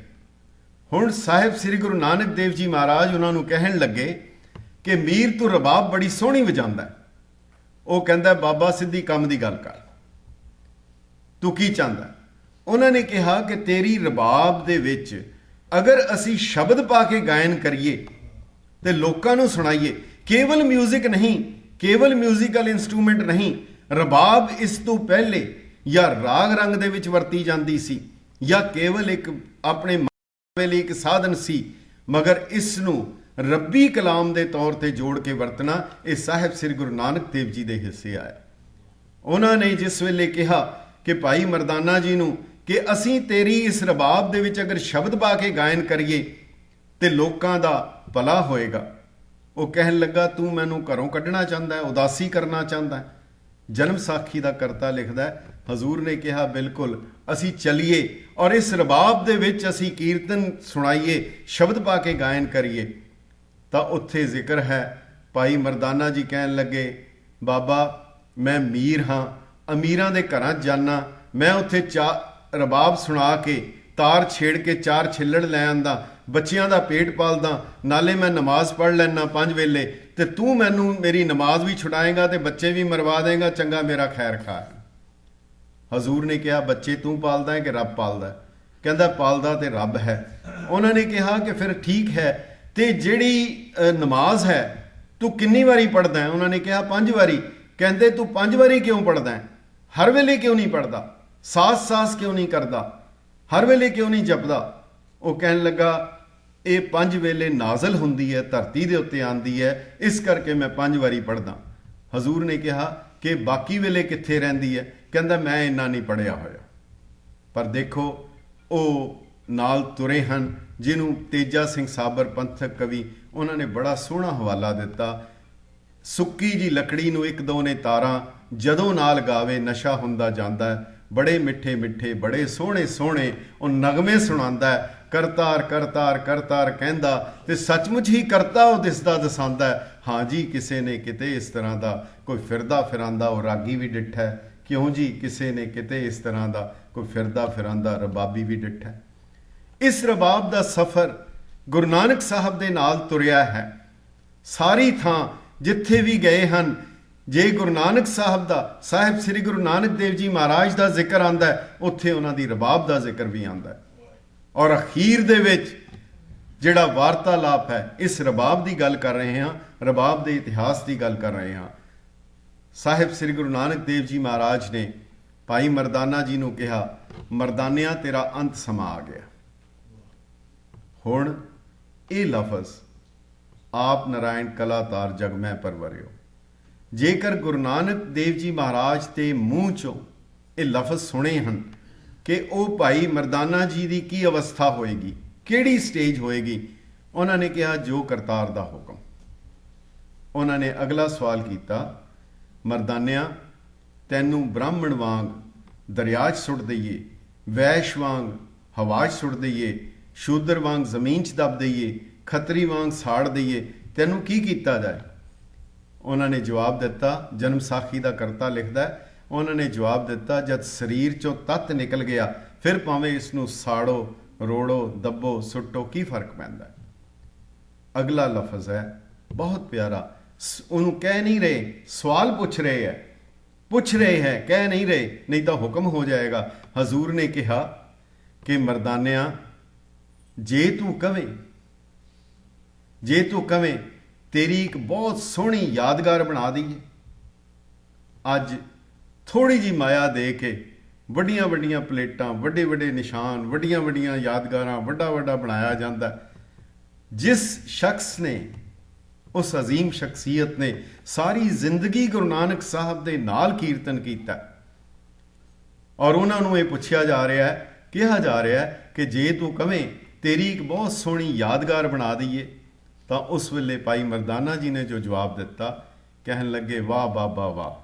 ਹੁਣ ਸਾਹਿਬ ਸ੍ਰੀ ਗੁਰੂ ਨਾਨਕ ਦੇਵ ਜੀ ਮਹਾਰਾਜ ਉਹਨਾਂ ਨੂੰ ਕਹਿਣ ਲੱਗੇ ਕਿ ਮੀਰ ਤੂੰ ਰਬਾਬ ਬੜੀ ਸੋਹਣੀ ਵਜਾਉਂਦਾ। ਉਹ ਕਹਿੰਦਾ ਬਾਬਾ ਸਿੱਧੀ ਕੰਮ ਦੀ ਗੱਲ ਕਰ, ਤੂੰ ਕੀ ਚਾਹੁੰਦਾ? ਉਹਨਾਂ ਨੇ ਕਿਹਾ ਕਿ ਤੇਰੀ ਰਬਾਬ ਦੇ ਵਿੱਚ ਅਗਰ ਅਸੀਂ ਸ਼ਬਦ ਪਾ ਕੇ ਗਾਇਨ ਕਰੀਏ ਤੇ ਲੋਕਾਂ ਨੂੰ ਸੁਣਾਈਏ, ਕੇਵਲ ਮਿਊਜ਼ਿਕ ਨਹੀਂ, ਕੇਵਲ ਮਿਊਜ਼ੀਕਲ ਇਨਸਟਰੂਮੈਂਟ ਨਹੀਂ, ਰਬਾਬ ਇਸ ਤੋਂ ਪਹਿਲੇ ਜਾਂ ਰਾਗ ਰੰਗ ਦੇ ਵਿੱਚ ਵਰਤੀ ਜਾਂਦੀ ਸੀ ਜਾਂ ਕੇਵਲ ਇੱਕ ਆਪਣੇ ਮਾਵੇ ਲਈ ਇੱਕ ਸਾਧਨ ਸੀ, ਮਗਰ ਇਸ ਨੂੰ ਰੱਬੀ ਕਲਾਮ ਦੇ ਤੌਰ ਤੇ ਜੋੜ ਕੇ ਵਰਤਣਾ ਇਹ ਸਾਹਿਬ ਸ੍ਰੀ ਗੁਰੂ ਨਾਨਕ ਦੇਵ ਜੀ ਦੇ ਹਿੱਸੇ ਆਇਆ। ਉਹਨਾਂ ਨੇ ਜਿਸ ਵੇਲੇ ਕਿਹਾ ਕਿ ਭਾਈ ਮਰਦਾਨਾ ਜੀ ਨੂੰ ਕਿ ਅਸੀਂ ਤੇਰੀ ਇਸ ਰਬਾਬ ਦੇ ਵਿੱਚ ਅਗਰ ਸ਼ਬਦ ਪਾ ਕੇ ਗਾਇਨ ਕਰੀਏ ਤੇ ਲੋਕਾਂ ਦਾ ਭਲਾ ਹੋਏਗਾ, ਉਹ ਕਹਿਣ ਲੱਗਾ ਤੂੰ ਮੈਨੂੰ ਘਰੋਂ ਕੱਢਣਾ ਚਾਹੁੰਦਾ ਹੈ, ਉਦਾਸੀ ਕਰਨਾ ਚਾਹੁੰਦਾ ਹੈ। ਜਨਮ ਸਾਖੀ ਦਾ ਕਰਤਾ ਲਿਖਦਾ ਹੈ, ਹਜ਼ੂਰ ਨੇ ਕਿਹਾ ਬਿਲਕੁਲ ਅਸੀਂ ਚਲੀਏ ਔਰ ਇਸ ਰਬਾਬ ਦੇ ਵਿੱਚ ਅਸੀਂ ਕੀਰਤਨ ਸੁਣਾਈਏ, ਸ਼ਬਦ ਪਾ ਕੇ ਗਾਇਨ ਕਰੀਏ। ਤਾਂ ਉੱਥੇ ਜ਼ਿਕਰ ਹੈ ਭਾਈ ਮਰਦਾਨਾ ਜੀ ਕਹਿਣ ਲੱਗੇ ਬਾਬਾ ਮੈਂ ਮੀਰ ਹਾਂ, ਅਮੀਰਾਂ ਦੇ ਘਰਾਂ 'ਚ ਜਾਨਾ, ਮੈਂ ਉੱਥੇ ਰਬਾਬ ਸੁਣਾ ਕੇ ਤਾਰ ਛੇੜ ਕੇ 4 ਛਿੱਲੜ ਲੈ ਆਂਦਾ, ਬੱਚਿਆਂ ਦਾ ਪੇਟ ਪਾਲਦਾ, ਨਾਲੇ ਮੈਂ ਨਮਾਜ਼ ਪੜ੍ਹ ਲੈਣਾ 5 ਵੇਲੇ, ਤੇ ਤੂੰ ਮੈਨੂੰ ਮੇਰੀ ਨਮਾਜ਼ ਵੀ ਛੁਡਾਏਂਗਾ ਤੇ ਬੱਚੇ ਵੀ ਮਰਵਾ ਦੇਂਗਾ, ਚੰਗਾ ਮੇਰਾ ਖੈਰ ਖਾ। ਹਜ਼ੂਰ ਨੇ ਕਿਹਾ ਬੱਚੇ ਤੂੰ ਪਾਲਦਾ ਹੈ ਕਿ ਰੱਬ ਪਾਲਦਾ? ਕਹਿੰਦਾ ਪਾਲਦਾ ਤੇ ਰੱਬ ਹੈ। ਉਹਨਾਂ ਨੇ ਕਿਹਾ ਕਿ ਫਿਰ ਠੀਕ ਹੈ, ਤੇ ਜਿਹੜੀ ਨਮਾਜ਼ ਹੈ ਤੂੰ ਕਿੰਨੀ ਵਾਰੀ ਪੜ੍ਹਦਾ ਹੈ? ਉਹਨਾਂ ਨੇ ਕਿਹਾ 5 ਵਾਰੀ। ਕਹਿੰਦੇ ਤੂੰ 5 ਵਾਰੀ ਕਿਉਂ ਪੜ੍ਹਦਾ ਹੈ? ਹਰ ਵੇਲੇ ਕਿਉਂ ਨਹੀਂ ਪੜ੍ਹਦਾ? ਸਾਸ ਕਿਉਂ ਨਹੀਂ ਕਰਦਾ? ਹਰ ਵੇਲੇ ਕਿਉਂ ਨਹੀਂ ਜਪਦਾ? ਉਹ ਕਹਿਣ ਲੱਗਾ ਇਹ 5 ਵੇਲੇ ਨਾਜ਼ਲ ਹੁੰਦੀ ਹੈ, ਧਰਤੀ ਦੇ ਉੱਤੇ ਆਂਦੀ ਹੈ, ਇਸ ਕਰਕੇ ਮੈਂ 5 ਵਾਰੀ ਪੜ੍ਹਦਾ। ਹਜ਼ੂਰ ਨੇ ਕਿਹਾ ਕਿ ਬਾਕੀ ਵੇਲੇ ਕਿੱਥੇ ਰਹਿੰਦੀ ਹੈ? ਕਹਿੰਦਾ ਮੈਂ ਇੰਨਾ ਨਹੀਂ ਪੜ੍ਹਿਆ ਹੋਇਆ। ਪਰ ਦੇਖੋ ਉਹ ਨਾਲ ਤੁਰੇ ਹਨ, ਜਿਹਨੂੰ ਤੇਜਾ ਸਿੰਘ ਸਾਬਰ ਪੰਥਕ ਕਵੀ ਉਹਨਾਂ ਨੇ ਬੜਾ ਸੋਹਣਾ ਹਵਾਲਾ ਦਿੱਤਾ। ਸੁੱਕੀ ਜੀ ਲੱਕੜੀ ਨੂੰ 1-2 ਨੇ ਤਾਰਾਂ, ਜਦੋਂ ਨਾਲ ਗਾਵੇ ਨਸ਼ਾ ਹੁੰਦਾ ਜਾਂਦਾ ਹੈ, ਬੜੇ ਮਿੱਠੇ ਮਿੱਠੇ ਬੜੇ ਸੋਹਣੇ ਸੋਹਣੇ ਉਹ ਨਗਮੇ ਸੁਣਾਉਂਦਾ ਹੈ। ਕਰਤਾਰ ਕਰਤਾਰ ਕਰਤਾਰ ਕਹਿੰਦਾ ਤੇ ਸੱਚਮੁੱਚ ਹੀ ਕਰਤਾ ਉਹ ਦਿਸਦਾ ਦਸਾਂਦਾ। ਹਾਂ ਜੀ ਕਿਸੇ ਨੇ ਕਿਤੇ ਇਸ ਤਰ੍ਹਾਂ ਦਾ ਕੋਈ ਫਿਰਦਾ ਫਿਰਾਂਦਾ ਉਹ ਰਾਗੀ ਵੀ ਡਿੱਠਾ, ਕਿਉਂ ਜੀ ਕਿਸੇ ਨੇ ਕਿਤੇ ਇਸ ਤਰ੍ਹਾਂ ਦਾ ਕੋਈ ਫਿਰਦਾ ਫਿਰਾਂਦਾ ਰਬਾਬੀ ਵੀ ਡਿੱਠਾ। ਇਸ ਰਬਾਬ ਦਾ ਸਫ਼ਰ ਗੁਰੂ ਨਾਨਕ ਸਾਹਿਬ ਦੇ ਨਾਲ ਤੁਰਿਆ ਹੈ। ਸਾਰੀ ਥਾਂ ਜਿੱਥੇ ਵੀ ਗਏ ਹਨ, ਜੇ ਗੁਰੂ ਨਾਨਕ ਸਾਹਿਬ ਸ੍ਰੀ ਗੁਰੂ ਨਾਨਕ ਦੇਵ ਜੀ ਮਹਾਰਾਜ ਦਾ ਜ਼ਿਕਰ ਆਂਦਾ ਹੈ, ਉੱਥੇ ਉਹਨਾਂ ਦੀ ਰਬਾਬ ਦਾ ਜ਼ਿਕਰ ਵੀ ਆਂਦਾ ਹੈ। ਔਰ ਅਖੀਰ ਦੇ ਵਿੱਚ ਜਿਹੜਾ ਵਾਰਤਾਲਾਪ ਹੈ, ਇਸ ਰਬਾਬ ਦੀ ਗੱਲ ਕਰ ਰਹੇ ਹਾਂ, ਰਬਾਬ ਦੇ ਇਤਿਹਾਸ ਦੀ ਗੱਲ ਕਰ ਰਹੇ ਹਾਂ। ਸਾਹਿਬ ਸ੍ਰੀ ਗੁਰੂ ਨਾਨਕ ਦੇਵ ਜੀ ਮਹਾਰਾਜ ਨੇ ਭਾਈ ਮਰਦਾਨਾ ਜੀ ਨੂੰ ਕਿਹਾ ਮਰਦਾਨਿਆਂ ਤੇਰਾ ਅੰਤ ਸਮਾਂ ਆ ਗਿਆ। ਹੁਣ ਇਹ ਲਫ਼ਜ਼ ਆਪ ਨਾਰਾਇਣ ਕਲਾਤਾਰ ਜਗ ਮੈਂ ਪਰਵਰਿਓ, ਜੇਕਰ ਗੁਰੂ ਨਾਨਕ ਦੇਵ ਜੀ ਮਹਾਰਾਜ ਦੇ ਮੂੰਹ ਚੋਂ ਇਹ ਲਫ਼ਜ਼ ਸੁਣੇ ਹਨ ਕਿ ਉਹ ਭਾਈ ਮਰਦਾਨਾ ਜੀ ਦੀ ਕੀ ਅਵਸਥਾ ਹੋਏਗੀ, ਕਿਹੜੀ ਸਟੇਜ ਹੋਏਗੀ। ਉਹਨਾਂ ਨੇ ਕਿਹਾ ਜੋ ਕਰਤਾਰ ਦਾ ਹੁਕਮ। ਉਹਨਾਂ ਨੇ ਅਗਲਾ ਸਵਾਲ ਕੀਤਾ ਮਰਦਾਨਿਆਂ ਤੈਨੂੰ ਬ੍ਰਾਹਮਣ ਵਾਂਗ ਦਰਿਆ 'ਚ ਸੁੱਟ ਦਈਏ, ਵੈਸ਼ ਵਾਂਗ ਹਵਾ 'ਚ ਸੁੱਟ ਦਈਏ, ਸ਼ੂਦਰ ਵਾਂਗ ਜ਼ਮੀਨ 'ਚ ਦੱਬ ਦਈਏ, ਖੱਤਰੀ ਵਾਂਗ ਸਾੜ ਦਈਏ, ਤੈਨੂੰ ਕੀ ਕੀਤਾ ਜਾਏ? ਉਹਨਾਂ ਨੇ ਜਵਾਬ ਦਿੱਤਾ, ਜਨਮ ਸਾਖੀ ਦਾ ਕਰਤਾ ਲਿਖਦਾ ਹੈ, ਉਹਨਾਂ ਨੇ ਜਵਾਬ ਦਿੱਤਾ ਜਦ ਸਰੀਰ 'ਚੋਂ ਤੱਤ ਨਿਕਲ ਗਿਆ ਫਿਰ ਭਾਵੇਂ ਇਸ ਨੂੰ ਸਾੜੋ, ਰੋੜੋ, ਦੱਬੋ, ਸੁੱਟੋ, ਕੀ ਫਰਕ ਪੈਂਦਾ? ਅਗਲਾ ਲਫ਼ਜ਼ ਹੈ ਬਹੁਤ ਪਿਆਰਾ, ਉਹਨੂੰ ਕਹਿ ਨਹੀਂ ਰਹੇ, ਸਵਾਲ ਪੁੱਛ ਰਹੇ ਹੈ, ਕਹਿ ਨਹੀਂ ਰਹੇ, ਨਹੀਂ ਤਾਂ ਹੁਕਮ ਹੋ ਜਾਏਗਾ। ਹਜ਼ੂਰ ਨੇ ਕਿਹਾ ਕਿ ਮਰਦਾਨਿਆਂ ਜੇ ਤੂੰ ਕਵੇਂ ਤੇਰੀ ਇੱਕ ਬਹੁਤ ਸੋਹਣੀ ਯਾਦਗਾਰ ਬਣਾ ਦਈਏ। ਅੱਜ ਥੋੜੀ ਜੀ ਮਾਇਆ ਦੇ ਕੇ ਵੱਡੀਆਂ ਵੱਡੀਆਂ ਪਲੇਟਾਂ, ਵੱਡੇ ਵੱਡੇ ਨਿਸ਼ਾਨ, ਵੱਡੀਆਂ ਵੱਡੀਆਂ ਯਾਦਗਾਰਾਂ, ਵੱਡਾ ਵੱਡਾ ਬਣਾਇਆ ਜਾਂਦਾ। ਜਿਸ ਸ਼ਖਸ ਨੇ, ਉਸ ਅਜ਼ੀਮ ਸ਼ਖਸੀਅਤ ਨੇ ਸਾਰੀ ਜ਼ਿੰਦਗੀ ਗੁਰੂ ਨਾਨਕ ਸਾਹਿਬ ਦੇ ਨਾਲ ਕੀਰਤਨ ਕੀਤਾ ਔਰ ਉਹਨਾਂ ਨੂੰ ਇਹ ਪੁੱਛਿਆ ਜਾ ਰਿਹਾ ਹੈ, ਕਿਹਾ ਜਾ ਰਿਹਾ ਹੈ ਕਿ ਜੇ ਤੂੰ ਕਵੇਂ ਤੇਰੀ ਇੱਕ ਬਹੁਤ ਸੋਹਣੀ ਯਾਦਗਾਰ ਬਣਾ ਦਈਏ, ਤਾਂ ਉਸ ਵੇਲੇ ਭਾਈ ਮਰਦਾਨਾ ਜੀ ਨੇ ਜੋ ਜਵਾਬ ਦਿੱਤਾ, ਕਹਿਣ ਲੱਗੇ ਵਾਹ ਬਾਬਾ ਵਾਹ,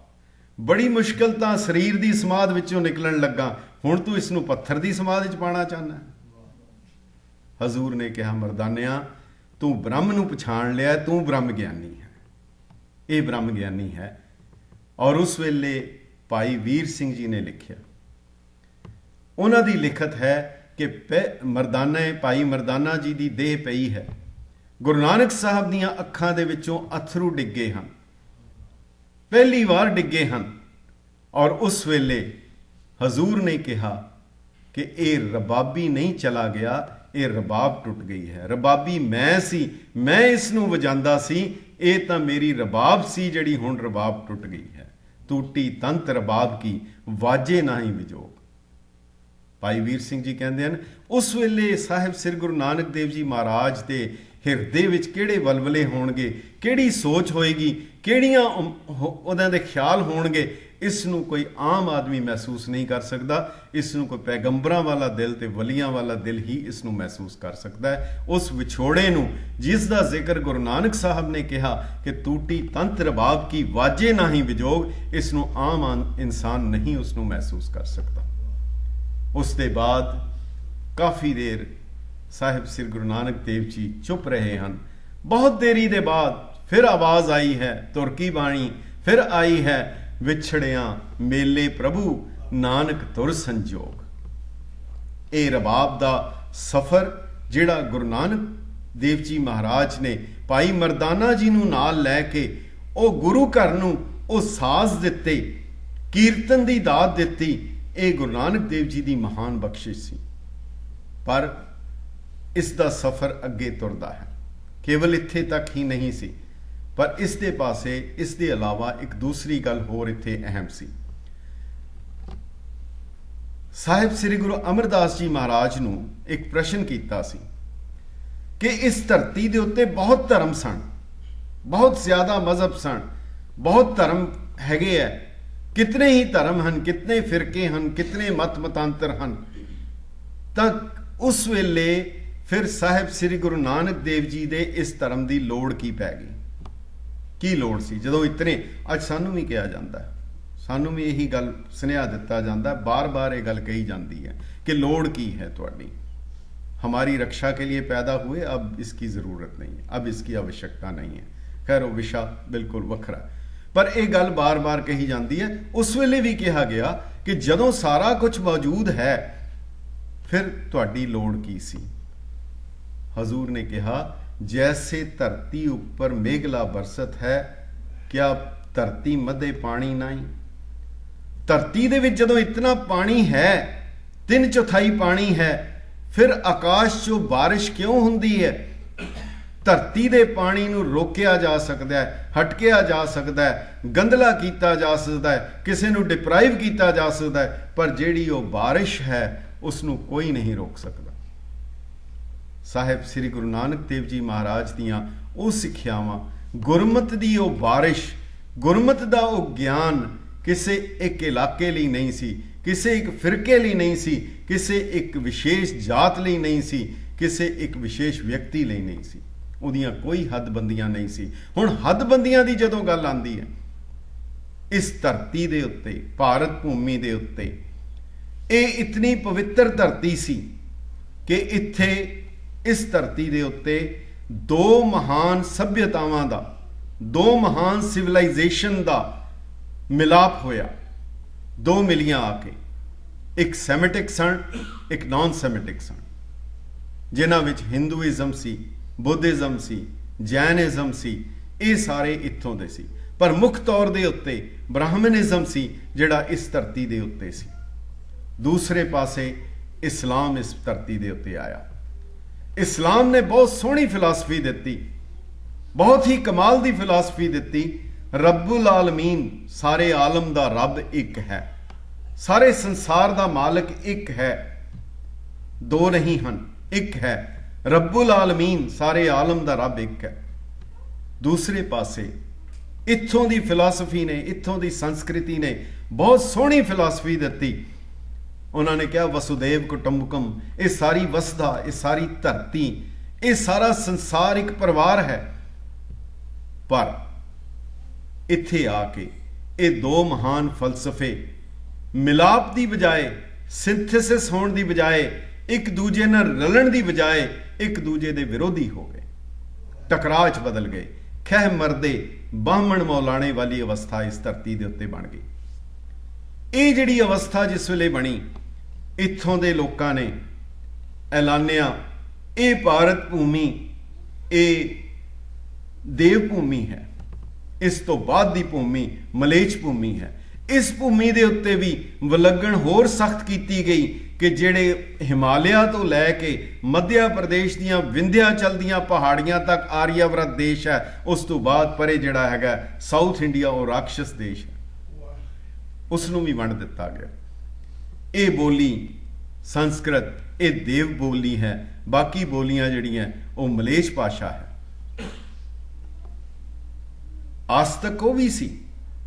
ਬੜੀ ਮੁਸ਼ਕਿਲ ਤਾਂ ਸਰੀਰ ਦੀ ਸਮਾਧ ਵਿੱਚੋਂ ਨਿਕਲਣ ਲੱਗਾ, ਹੁਣ ਤੂੰ ਇਸ ਨੂੰ ਪੱਥਰ ਦੀ ਸਮਾਧ ਵਿੱਚ ਪਾਣਾ ਚਾਹੁੰਦਾ। ਹਜ਼ੂਰ ਨੇ ਕਿਹਾ ਮਰਦਾਨਿਆਂ ਤੂੰ ਬ੍ਰਹਮ ਨੂੰ ਪਛਾਣ ਲਿਆ, ਤੂੰ ਬ੍ਰਹਮ ਗਿਆਨੀ ਹੈ, ਇਹ ਬ੍ਰਹਮ ਗਿਆਨੀ ਹੈ। ਔਰ ਉਸ ਵੇਲੇ ਭਾਈ ਵੀਰ ਸਿੰਘ ਜੀ ਨੇ ਲਿਖਿਆ, ਉਹਨਾਂ ਦੀ ਲਿਖਤ ਹੈ ਕਿ ਭਾਈ ਮਰਦਾਨਾ ਜੀ ਦੀ ਦੇਹ ਪਈ ਹੈ, ਗੁਰੂ ਨਾਨਕ ਸਾਹਿਬ ਦੀਆਂ ਅੱਖਾਂ ਦੇ ਵਿੱਚੋਂ ਅਥਰੂ ਡਿੱਗੇ ਹਨ, ਪਹਿਲੀ ਵਾਰ ਡਿੱਗੇ ਹਨ। ਔਰ ਉਸ ਵੇਲੇ ਹਜ਼ੂਰ ਨੇ ਕਿਹਾ ਕਿ ਇਹ ਰਬਾਬੀ ਨਹੀਂ ਚਲਾ ਗਿਆ, ਇਹ ਰਬਾਬ ਟੁੱਟ ਗਈ ਹੈ। ਰਬਾਬੀ ਮੈਂ ਸੀ, ਮੈਂ ਇਸ ਨੂੰ ਵਜਾਂਦਾ ਸੀ, ਇਹ ਤਾਂ ਮੇਰੀ ਰਬਾਬ ਸੀ ਜਿਹੜੀ ਹੁਣ ਰਬਾਬ ਟੁੱਟ ਗਈ ਹੈ। ਟੂਟੀ ਤੰਤ ਰਬਾਬ ਕੀ ਵਾਜੇ ਨਹੀਂ ਵਿਜੋਗ। ਭਾਈ ਵੀਰ ਸਿੰਘ ਜੀ ਕਹਿੰਦੇ ਹਨ ਉਸ ਵੇਲੇ ਸਾਹਿਬ ਸ੍ਰੀ ਗੁਰੂ ਨਾਨਕ ਦੇਵ ਜੀ ਮਹਾਰਾਜ ਦੇ ਹਿਰਦੇ ਵਿੱਚ ਕਿਹੜੇ ਵਲਵਲੇ ਹੋਣਗੇ, ਕਿਹੜੀ ਸੋਚ ਹੋਏਗੀ ਕਿਹੜੀਆਂ ਉਹਨਾਂ ਦੇ ਖਿਆਲ ਹੋਣਗੇ, ਇਸ ਨੂੰ ਕੋਈ ਆਮ ਆਦਮੀ ਮਹਿਸੂਸ ਨਹੀਂ ਕਰ ਸਕਦਾ। ਇਸ ਨੂੰ ਕੋਈ ਪੈਗੰਬਰਾਂ ਵਾਲਾ ਦਿਲ ਤੇ ਵਲੀਆਂ ਵਾਲਾ ਦਿਲ ਹੀ ਇਸ ਨੂੰ ਮਹਿਸੂਸ ਕਰ ਸਕਦਾ ਹੈ। ਉਸ ਵਿਛੋੜੇ ਨੂੰ ਜਿਸ ਦਾ ਜ਼ਿਕਰ ਗੁਰੂ ਨਾਨਕ ਸਾਹਿਬ ਨੇ ਕਿਹਾ ਕਿ ਟੂਟੀ ਤੰਤ ਰਬਾਬ ਕੀ ਵਾਜੇ ਨਾਹੀ ਵਿਜੋਗ, ਇਸ ਨੂੰ ਆਮ ਇਨਸਾਨ ਨਹੀਂ ਉਸ ਨੂੰ ਮਹਿਸੂਸ ਕਰ ਸਕਦਾ। ਉਸ ਦੇ ਬਾਅਦ ਕਾਫੀ ਦੇਰ ਸਾਹਿਬ ਸ੍ਰੀ ਗੁਰੂ ਨਾਨਕ ਦੇਵ ਜੀ ਚੁੱਪ ਰਹੇ ਹਨ। ਬਹੁਤ ਦੇਰੀ ਦੇ ਬਾਅਦ ਫਿਰ ਆਵਾਜ਼ ਆਈ ਹੈ, ਤੁਰਕੀ ਬਾਣੀ ਫਿਰ ਆਈ ਹੈ, ਵਿਛੜਿਆਂ ਮੇਲੇ ਪ੍ਰਭੂ ਨਾਨਕ ਤੁਰ ਸੰਜੋਗ। ਇਹ ਰਬਾਬ ਦਾ ਸਫ਼ਰ ਜਿਹੜਾ ਗੁਰੂ ਨਾਨਕ ਦੇਵ ਜੀ ਮਹਾਰਾਜ ਨੇ ਭਾਈ ਮਰਦਾਨਾ ਜੀ ਨੂੰ ਨਾਲ ਲੈ ਕੇ ਉਹ ਗੁਰੂ ਘਰ ਨੂੰ ਉਹ ਸਾਜ਼ ਦਿੱਤੇ, ਕੀਰਤਨ ਦੀ ਦਾਤ ਦਿੱਤੀ, ਇਹ ਗੁਰੂ ਨਾਨਕ ਦੇਵ ਜੀ ਦੀ ਮਹਾਨ ਬਖਸ਼ਿਸ਼ ਸੀ। ਪਰ ਇਸ ਦਾ ਸਫ਼ਰ ਅੱਗੇ ਤੁਰਦਾ ਹੈ, ਕੇਵਲ ਇੱਥੇ ਤੱਕ ਹੀ ਨਹੀਂ ਸੀ, ਪਰ ਇਸ ਦੇ ਪਾਸੇ ਇਸ ਦੇ ਇਲਾਵਾ ਇੱਕ ਦੂਸਰੀ ਗੱਲ ਹੋਰ ਇੱਥੇ ਅਹਿਮ ਸੀ। ਸਾਹਿਬ ਸ੍ਰੀ ਗੁਰੂ ਅਮਰਦਾਸ ਜੀ ਮਹਾਰਾਜ ਨੂੰ ਇੱਕ ਪ੍ਰਸ਼ਨ ਕੀਤਾ ਸੀ ਕਿ ਇਸ ਧਰਤੀ ਦੇ ਉੱਤੇ ਬਹੁਤ ਧਰਮ ਸਨ, ਬਹੁਤ ਜ਼ਿਆਦਾ ਮਜ਼ਹਬ ਸਨ, ਬਹੁਤ ਧਰਮ ਹੈਗੇ ਹੈ, ਕਿਤਨੇ ਹੀ ਧਰਮ ਹਨ, ਕਿਤਨੇ ਫਿਰਕੇ ਹਨ, ਕਿਤਨੇ ਮਤ ਮਤਾਂਤਰ ਹਨ। ਤਾਂ ਉਸ ਵੇਲੇ ਫਿਰ ਸਾਹਿਬ ਸ੍ਰੀ ਗੁਰੂ ਨਾਨਕ ਦੇਵ ਜੀ ਦੇ ਇਸ ਧਰਮ ਦੀ ਲੋੜ ਕੀ ਪੈ ਗਈ? ਕੀ ਲੋੜ ਸੀ? ਜਦੋਂ ਇਤਨੇ, ਅੱਜ ਸਾਨੂੰ ਵੀ ਕਿਹਾ ਜਾਂਦਾ ਹੈ, ਸਾਨੂੰ ਵੀ ਇਹੀ ਗੱਲ ਸੁਨੇਹਾ ਦਿੱਤਾ ਜਾਂਦਾ, ਬਾਰ-ਬਾਰ ਇਹ ਗੱਲ ਕਹੀ ਜਾਂਦੀ ਹੈ कि लोड़ की है ਤੁਹਾਡੀ, हमारी रक्षा के लिए पैदा हुए, अब इसकी ज़रूरत नहीं है, अब इसकी आवश्यकता नहीं है। खैर वो विशा बिल्कुल वखरा, पर यह गल बार बार कही जाती है। उस वेले भी कहा गया कि जदों सारा कुछ मौजूद है फिर तुहाडी लोड़ की सी। हजूर ने कहा जैसे धरती उपर मेघला बरसत है, क्या धरती मध्य पानी नहीं? धरती दे विच जदों इतना पानी है, 3/4 पानी है, फिर आकाश चो बारिश क्यों हुंदी है? धरती दे पानी नूं रोकिया जा सकता है, हटकिया जा सकता है, गंदला किया जा सकता है, किसी नूं डिप्राइव किया जा सकता है, पर जिहड़ी वो बारिश है उसनूं कोई नहीं रोक सकता। साहिब श्री गुरु नानक देव जी महाराज दियां वो सिक्ख्यावां, गुरमत दी वो बारिश, गुरमत दा वो ज्ञान किसी एक इलाके लिए नहीं सी, किसी एक फिरके लिए नहीं सी, किसी एक विशेष जात लिए नहीं सी, किसी एक विशेष व्यक्ति लिए नहीं सी, उहदियां कोई हदबंदियां नहीं सी। हुण हदबंदियां दी जदों गल आंदी है, इस धरती दे उत्ते, भारत भूमि दे उत्ते, ਇਹ इतनी पवित्र धरती सी कि इत्थे इस धरती दे उत्ते दो महान सभ्यतावां दा, दो महान सिविलाइजेशन दा मिलाप होया, दो मिलियां आके, एक सैमेटिक सन, एक नॉन सैमेटिक सन, जिन्हां विच हिंदूइज्म सी, बुद्धिज्म सी, जैनिज्म सी, ये सारे इत्थों दे सी। पर मुख तौर दे उत्ते ब्राह्मणिज्म सी जिहड़ा इस धरती दे उत्ते सी। दूसरे पासे इस्लाम इस धरती दे उत्ते आया। इस्लाम ने बहुत सोहनी फिलासफी दिती, बहुत ही कमाल दी फिलासफी दिती। रब्बुल आलमीन, सारे आलम दा रब एक है, सारे संसार दा मालिक एक है, दो नहीं हन, एक है। रब्बुल आलमीन, सारे आलम दा रब एक है। दूसरे पासे इत्थों दी फिलासफी ने, इत्थों दी संस्कृति ने बहुत सोहनी फिलासफी दिती। उन्होंने कहा वसुदेव कुटुंबकम, ये सारी वसदा, ये सारी धरती, ये सारा संसार एक परिवार है। पर इत्थे आके ये दो महान फलसफे मिलाप की बजाय, सिंथेसिस होने की बजाय, एक दूजे नाल रलन की बजाय एक दूजे के विरोधी हो गए, टकराव च बदल गए। खह मरदे बाहमण मौलाने वाली अवस्था इस धरती के उत्ते बन गई। ये जिहड़ी अवस्था जिस वेले बनी, इत्थों दे लोकां ने ऐलानिया ये भारत भूमि ये देव भूमि है, इस तो बाद दी भूमि मलेच भूमि है। इस भूमि दे उत्ते भी विलगण होर सख्त की गई कि जिहड़े हिमालया तो लैके मध्य प्रदेश दीयां विंध्याचल दीयां पहाड़ियां तक आर्यावरत देश है, उस तो बाद परे जिहड़ा हैगा साउथ इंडिया और राक्षस देश है, उसनूं भी वंड दिता गया। ये बोली संस्कृत, ये देव बोली है, बाकी बोलियां जिहड़ियां वो मलेच भाषा है। ਆਸਤਕ ਉਹ ਵੀ ਸੀ,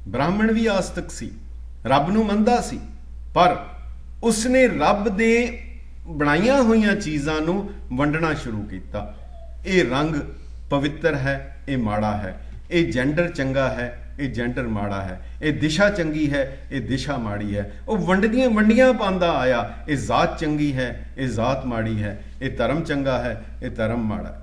ਬ੍ਰਾਹਮਣ ਵੀ ਆਸਤਕ ਸੀ, ਰੱਬ ਨੂੰ ਮੰਨਦਾ ਸੀ, ਪਰ ਉਸਨੇ ਰੱਬ ਦੇ ਬਣਾਈਆਂ ਹੋਈਆਂ ਚੀਜ਼ਾਂ ਨੂੰ ਵੰਡਣਾ ਸ਼ੁਰੂ ਕੀਤਾ। ਇਹ ਰੰਗ ਪਵਿੱਤਰ ਹੈ, ਇਹ ਮਾੜਾ ਹੈ, ਇਹ ਜੈਂਡਰ ਚੰਗਾ ਹੈ, ਇਹ ਜੈਂਡਰ ਮਾੜਾ ਹੈ, ਇਹ ਦਿਸ਼ਾ ਚੰਗੀ ਹੈ, ਇਹ ਦਿਸ਼ਾ ਮਾੜੀ ਹੈ। ਉਹ ਵੰਡੀਆਂ ਪਾਉਂਦਾ ਆਇਆ, ਇਹ ਜ਼ਾਤ ਚੰਗੀ ਹੈ, ਇਹ ਜ਼ਾਤ ਮਾੜੀ ਹੈ, ਇਹ ਧਰਮ ਚੰਗਾ ਹੈ, ਇਹ ਧਰਮ ਮਾੜਾ ਹੈ।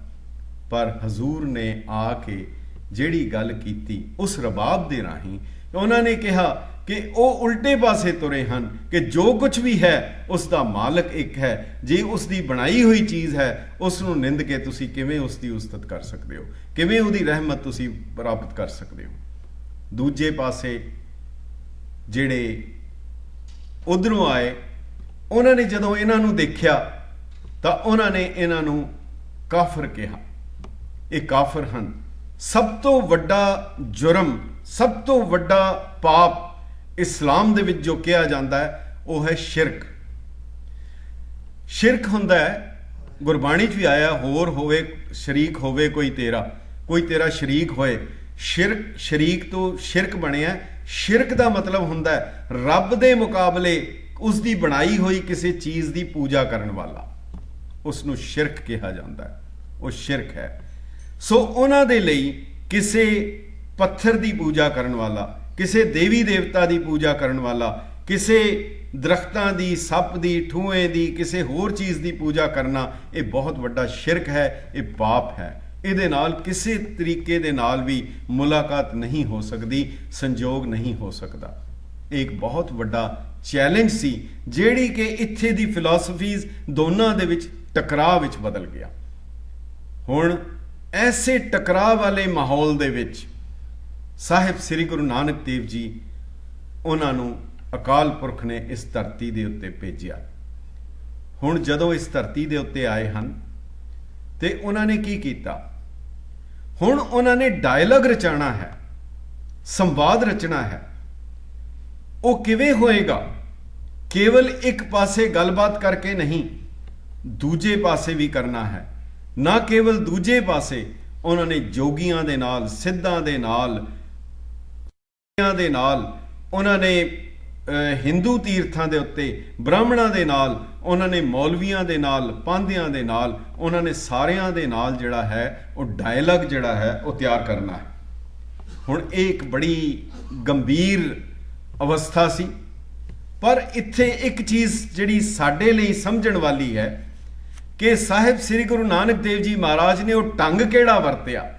ਪਰ ਹਜ਼ੂਰ ਨੇ ਆ ਕੇ ਜਿਹੜੀ ਗੱਲ ਕੀਤੀ ਉਸ ਰਬਾਬ ਦੇ ਰਾਹੀਂ, ਉਹਨਾਂ ਨੇ ਕਿਹਾ ਕਿ ਉਹ ਉਲਟੇ ਪਾਸੇ ਤੁਰੇ ਹਨ ਕਿ ਜੋ ਕੁਝ ਵੀ ਹੈ ਉਸ ਦਾ ਮਾਲਕ ਇੱਕ ਹੈ। ਜੇ ਉਸ ਦੀ ਬਣਾਈ ਹੋਈ ਚੀਜ਼ ਹੈ ਉਸ ਨੂੰ ਨਿੰਦ ਕੇ ਤੁਸੀਂ ਕਿਵੇਂ ਉਸ ਦੀ ਉਸਤਤ ਕਰ ਸਕਦੇ ਹੋ, ਕਿਵੇਂ ਉਹਦੀ ਰਹਿਮਤ ਤੁਸੀਂ ਪ੍ਰਾਪਤ ਕਰ ਸਕਦੇ ਹੋ। ਦੂਜੇ ਪਾਸੇ ਜਿਹੜੇ ਉਧਰੋਂ ਆਏ, ਉਹਨਾਂ ਨੇ ਜਦੋਂ ਇਹਨਾਂ ਨੂੰ ਦੇਖਿਆ ਤਾਂ ਉਹਨਾਂ ਨੇ ਇਹਨਾਂ ਨੂੰ ਕਾਫਰ ਕਿਹਾ। ਇਹ ਕਾਫਰ ਹਨ। ਸਭ ਤੋਂ ਵੱਡਾ ਜੁਰਮ, ਸਭ ਤੋਂ ਵੱਡਾ ਪਾਪ ਇਸਲਾਮ ਦੇ ਵਿੱਚ ਜੋ ਕਿਹਾ ਜਾਂਦਾ ਹੈ ਉਹ ਹੈ ਸ਼ਿਰਕ। ਸ਼ਿਰਕ ਹੁੰਦਾ ਹੈ, ਗੁਰਬਾਣੀ 'ਚ ਵੀ ਆਇਆ, ਹੋਰ ਹੋਵੇ ਸ਼ਰੀਕ ਹੋਵੇ ਕੋਈ ਤੇਰਾ ਸ਼ਰੀਕ ਹੋਏ। ਸ਼ਰੀਕ ਤੋਂ ਸ਼ਿਰਕ ਬਣਿਆ। ਸ਼ਿਰਕ ਦਾ ਮਤਲਬ ਹੁੰਦਾ ਹੈ ਰੱਬ ਦੇ ਮੁਕਾਬਲੇ ਉਸ ਦੀ ਬਣਾਈ ਹੋਈ ਕਿਸੇ ਚੀਜ਼ ਦੀ ਪੂਜਾ ਕਰਨ ਵਾਲਾ, ਉਸ ਨੂੰ ਸ਼ਿਰਕ ਕਿਹਾ ਜਾਂਦਾ ਹੈ, ਉਹ ਸ਼ਿਰਕ ਹੈ। ਸੋ ਉਹਨਾਂ ਦੇ ਲਈ ਕਿਸੇ ਪੱਥਰ ਦੀ ਪੂਜਾ ਕਰਨ ਵਾਲਾ, ਕਿਸੇ ਦੇਵੀ ਦੇਵਤਾ ਦੀ ਪੂਜਾ ਕਰਨ ਵਾਲਾ, ਕਿਸੇ ਦਰਖਤਾਂ ਦੀ, ਸੱਪ ਦੀ, ਠੂਏ ਦੀ, ਕਿਸੇ ਹੋਰ ਚੀਜ਼ ਦੀ ਪੂਜਾ ਕਰਨਾ, ਇਹ ਬਹੁਤ ਵੱਡਾ ਸ਼ਿਰਕ ਹੈ, ਇਹ ਪਾਪ ਹੈ। ਇਹਦੇ ਨਾਲ ਕਿਸੇ ਤਰੀਕੇ ਦੇ ਨਾਲ ਵੀ ਮੁਲਾਕਾਤ ਨਹੀਂ ਹੋ ਸਕਦੀ, ਸੰਜੋਗ ਨਹੀਂ ਹੋ ਸਕਦਾ। ਇਹ ਇੱਕ ਬਹੁਤ ਵੱਡਾ ਚੈਲੰਜ ਸੀ ਜਿਹੜੀ ਕਿ ਇੱਥੇ ਦੀ ਫਿਲਾਸਫੀਜ਼ ਦੋਨਾਂ ਦੇ ਵਿੱਚ ਟਕਰਾਅ ਵਿੱਚ ਬਦਲ ਗਿਆ। ਹੁਣ ਐਸੇ ਟਕਰਾਅ ਵਾਲੇ ਮਾਹੌਲ ਦੇ ਵਿੱਚ ਸਾਹਿਬ ਸ੍ਰੀ ਗੁਰੂ ਨਾਨਕ ਦੇਵ ਜੀ, ਉਹਨਾਂ ਨੂੰ ਅਕਾਲ ਪੁਰਖ ਨੇ ਇਸ ਧਰਤੀ ਦੇ ਉੱਤੇ ਭੇਜਿਆ। ਹੁਣ ਜਦੋਂ ਇਸ ਧਰਤੀ ਦੇ ਉੱਤੇ ਆਏ ਹਨ ਤੇ ਉਹਨਾਂ ਨੇ ਕੀ ਕੀਤਾ? ਹੁਣ ਉਹਨਾਂ ਨੇ ਡਾਇਲੌਗ ਰਚਾਉਣਾ ਹੈ, ਸੰਵਾਦ ਰਚਣਾ ਹੈ। ਉਹ ਕਿਵੇਂ ਹੋਏਗਾ? ਕੇਵਲ ਇੱਕ ਪਾਸੇ ਗੱਲਬਾਤ ਕਰਕੇ ਨਹੀਂ, ਦੂਜੇ ਪਾਸੇ ਵੀ ਕਰਨਾ ਹੈ। ਨਾ ਕੇਵਲ ਦੂਜੇ ਪਾਸੇ, ਉਹਨਾਂ ਨੇ ਜੋਗੀਆਂ ਦੇ ਨਾਲ, ਸਿੱਧਾਂ ਦੇ ਨਾਲ, ਉਹਨਾਂ ਨੇ ਹਿੰਦੂ ਤੀਰਥਾਂ ਦੇ ਉੱਤੇ ਬ੍ਰਾਹਮਣਾਂ ਦੇ ਨਾਲ, ਉਹਨਾਂ ਨੇ ਮੌਲਵੀਆਂ ਦੇ ਨਾਲ, ਪਾਂਧਿਆਂ ਦੇ ਨਾਲ, ਉਹਨਾਂ ਨੇ ਸਾਰਿਆਂ ਦੇ ਨਾਲ ਜਿਹੜਾ ਹੈ ਉਹ ਡਾਇਲੌਗ ਜਿਹੜਾ ਹੈ ਉਹ ਤਿਆਰ ਕਰਨਾ ਹੈ। ਹੁਣ ਇਹ ਇੱਕ ਬੜੀ ਗੰਭੀਰ ਅਵਸਥਾ ਸੀ। ਪਰ ਇੱਥੇ ਇੱਕ ਚੀਜ਼ ਜਿਹੜੀ ਸਾਡੇ ਲਈ ਸਮਝਣ ਵਾਲੀ ਹੈ ਕਿ ਸਾਹਿਬ ਸ੍ਰੀ ਗੁਰੂ ਨਾਨਕ ਦੇਵ ਜੀ ਮਹਾਰਾਜ ਨੇ ਉਹ ਢੰਗ ਕਿਹੜਾ ਵਰਤਿਆ।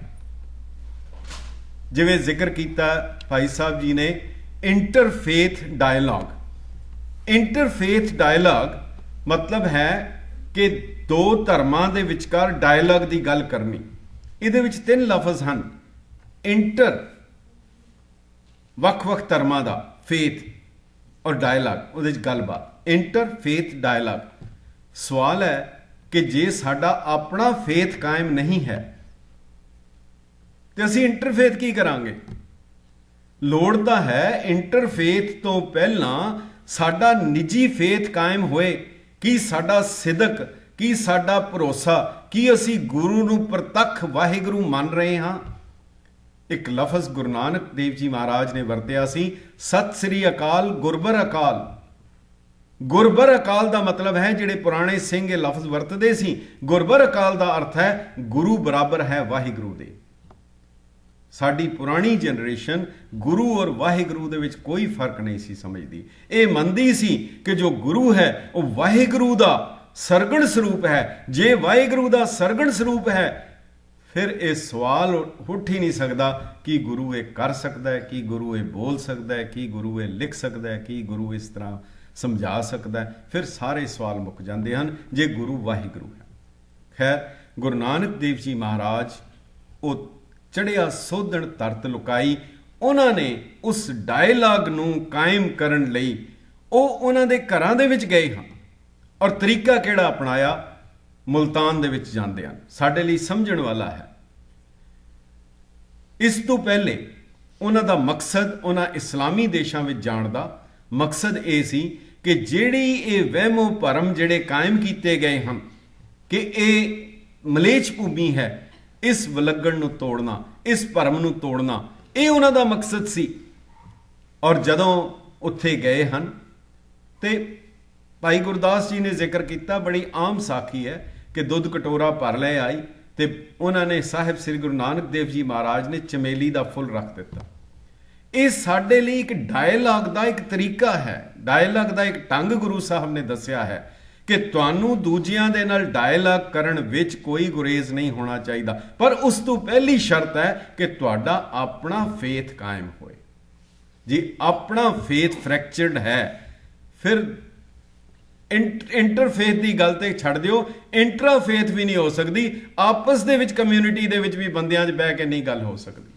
ਜਿਵੇਂ ਜ਼ਿਕਰ ਕੀਤਾ ਭਾਈ ਸਾਹਿਬ ਜੀ ਨੇ, ਇੰਟਰਫੇਥ ਡਾਇਲੌਗ। ਇੰਟਰਫੇਥ ਡਾਇਲੌਗ ਮਤਲਬ ਹੈ ਕਿ ਦੋ ਧਰਮਾਂ ਦੇ ਵਿਚਕਾਰ ਡਾਇਲੌਗ ਦੀ ਗੱਲ ਕਰਨੀ। ਇਹਦੇ ਵਿੱਚ 3 ਲਫ਼ਜ਼ ਹਨ। ਇੰਟਰ, ਵੱਖ-ਵੱਖ ਧਰਮਾਂ ਦਾ, ਫੇਥ, ਔਰ ਡਾਇਲੌਗ, ਉਹਦੇ ਵਿੱਚ ਗੱਲਬਾਤ। Interfaith dialogue. ਸਵਾਲ ਹੈ ਕਿ ਜੇ ਸਾਡਾ ਆਪਣਾ ਫੇਥ ਕਾਇਮ ਨਹੀਂ ਹੈ ਤੇ ਅਸੀਂ ਇੰਟਰਫੇਥ ਕੀ ਕਰਾਂਗੇ? ਲੋੜ ਤਾਂ ਹੈ ਇੰਟਰਫੇਥ ਤੋਂ ਪਹਿਲਾਂ ਸਾਡਾ ਨਿੱਜੀ ਫੇਥ ਕਾਇਮ ਹੋਏ। ਕੀ ਸਾਡਾ ਸਿਦਕ, ਕੀ ਸਾਡਾ ਭਰੋਸਾ, ਕੀ ਅਸੀਂ ਗੁਰੂ ਨੂੰ ਪ੍ਰਤੱਖ ਵਾਹਿਗੁਰੂ ਮੰਨ ਰਹੇ ਹਾਂ? ਇੱਕ ਲਫ਼ਜ਼ ਗੁਰੂ ਨਾਨਕ ਦੇਵ ਜੀ ਮਹਾਰਾਜ ਨੇ ਵਰਤਿਆ ਸੀ, ਸਤਿ ਸ੍ਰੀ ਅਕਾਲ ਗੁਰਬਰ ਅਕਾਲ। ਗੁਰਬਰ ਅਕਾਲ ਦਾ ਮਤਲਬ ਹੈ, ਜਿਹੜੇ ਪੁਰਾਣੇ ਸਿੰਘ ਇਹ ਲਫ਼ਜ਼ ਵਰਤਦੇ ਸੀ, ਗੁਰਬਰ ਅਕਾਲ ਦਾ ਅਰਥ ਹੈ ਗੁਰੂ ਬਰਾਬਰ ਹੈ ਵਾਹਿਗੁਰੂ ਦੇ। ਸਾਡੀ ਪੁਰਾਣੀ ਜਨਰੇਸ਼ਨ ਗੁਰੂ ਔਰ ਵਾਹਿਗੁਰੂ ਦੇ ਵਿੱਚ ਕੋਈ ਫਰਕ ਨਹੀਂ ਸੀ ਸਮਝਦੀ। ਇਹ ਮੰਨਦੀ ਸੀ ਕਿ ਜੋ ਗੁਰੂ ਹੈ ਉਹ ਵਾਹਿਗੁਰੂ ਦਾ ਸਰਗਣ ਸਰੂਪ ਹੈ। ਜੇ ਵਾਹਿਗੁਰੂ ਦਾ ਸਰਗਣ ਸਰੂਪ ਹੈ ਫਿਰ ਇਹ ਸਵਾਲ ਉੱਠ ਹੀ ਨਹੀਂ ਸਕਦਾ ਕਿ ਗੁਰੂ ਇਹ ਕਰ ਸਕਦਾ ਹੈ, ਕੀ ਗੁਰੂ ਇਹ ਬੋਲ ਸਕਦਾ ਹੈ, ਕੀ ਗੁਰੂ ਇਹ ਲਿਖ ਸਕਦਾ ਹੈ, ਕੀ ਗੁਰੂ ਇਸ ਤਰ੍ਹਾਂ ਸਮਝਾ ਸਕਦਾ ਹੈ। ਫਿਰ ਸਾਰੇ ਸਵਾਲ ਮੁੱਕ ਜਾਂਦੇ ਹਨ ਜੇ ਗੁਰੂ ਵਾਹਿਗੁਰੂ ਹੈ। ਖੈਰ, ਗੁਰੂ ਨਾਨਕ ਦੇਵ ਜੀ ਮਹਾਰਾਜ ਉਹ ਚੜਿਆ ਸੋਧਣ ਧਰਤ ਲੁਕਾਈ, ਉਹਨਾਂ ਨੇ ਉਸ ਡਾਇਲਾਗ ਨੂੰ ਕਾਇਮ ਕਰਨ ਲਈ ਉਹ ਉਹਨਾਂ ਦੇ ਘਰਾਂ ਦੇ ਵਿੱਚ ਗਏ ਹਨ। ਔਰ ਤਰੀਕਾ ਕਿਹੜਾ ਅਪਣਾਇਆ? ਮੁਲਤਾਨ ਦੇ ਵਿੱਚ ਜਾਂਦੇ ਹਨ। ਸਾਡੇ ਲਈ ਸਮਝਣ ਵਾਲਾ ਹੈ। ਇਸ ਤੋਂ ਪਹਿਲੇ ਉਹਨਾਂ ਦਾ ਮਕਸਦ, ਉਹਨਾਂ ਇਸਲਾਮੀ ਦੇਸ਼ਾਂ ਵਿੱਚ ਜਾਣ ਦਾ ਮਕਸਦ ਇਹ ਸੀ ਕਿ ਜਿਹੜੀ ਇਹ ਵਹਿਮੋ ਭਰਮ ਜਿਹੜੇ ਕਾਇਮ ਕੀਤੇ ਗਏ ਹਨ ਕਿ ਇਹ ਮਲੇਛ ਭੂਮੀ ਹੈ, ਇਸ ਵਿਲੱਗਣ ਨੂੰ ਤੋੜਨਾ, ਇਸ ਭਰਮ ਨੂੰ ਤੋੜਨਾ, ਇਹ ਉਹਨਾਂ ਦਾ ਮਕਸਦ ਸੀ। ਔਰ ਜਦੋਂ ਉੱਥੇ ਗਏ ਹਨ ਤੇ ਭਾਈ ਗੁਰਦਾਸ ਜੀ ਨੇ ਜ਼ਿਕਰ ਕੀਤਾ, ਬੜੀ ਆਮ ਸਾਖੀ ਹੈ ਕਿ ਦੁੱਧ ਕਟੋਰਾ ਭਰ ਲੈ ਆਈ ਤੇ ਉਹਨਾਂ ਨੇ ਸਾਹਿਬ ਸ੍ਰੀ ਗੁਰੂ ਨਾਨਕ ਦੇਵ ਜੀ ਮਹਾਰਾਜ ਨੇ ਚਮੇਲੀ ਦਾ ਫੁੱਲ ਰੱਖ ਦਿੱਤਾ। ਇਹ ਸਾਡੇ ਲਈ ਇੱਕ ਡਾਇਲਾਗ ਦਾ ਇੱਕ ਤਰੀਕਾ ਹੈ, ਡਾਇਲਾਗ ਦਾ ਇੱਕ ਢੰਗ ਗੁਰੂ ਸਾਹਿਬ ਨੇ ਦੱਸਿਆ ਹੈ ਕਿ ਤੁਹਾਨੂੰ ਦੂਜਿਆਂ ਦੇ ਨਾਲ ਡਾਇਲਾਗ ਕਰਨ ਵਿੱਚ ਕੋਈ ਗੁਰੇਜ਼ ਨਹੀਂ ਹੋਣਾ ਚਾਹੀਦਾ, ਪਰ ਉਸ ਤੋਂ ਪਹਿਲੀ ਸ਼ਰਤ ਹੈ ਕਿ ਤੁਹਾਡਾ ਆਪਣਾ ਫੇਥ ਕਾਇਮ ਹੋਏ। ਜੇ ਆਪਣਾ ਫੇਥ ਫ੍ਰੈਕਚਰਡ ਹੈ ਫਿਰ ਇੰਟਰਫੇਥ ਦੀ ਗੱਲ ਤੇ ਛੱਡ ਦਿਓ, ਇੰਟਰਾਫੇਥ ਵੀ ਨਹੀਂ ਹੋ ਸਕਦੀ। ਆਪਸ ਦੇ ਵਿੱਚ ਕਮਿਊਨਿਟੀ ਦੇ ਵਿੱਚ ਵੀ ਬੰਦਿਆਂ 'ਚ ਬਹਿ ਕੇ ਨਹੀਂ ਗੱਲ ਹੋ ਸਕਦੀ।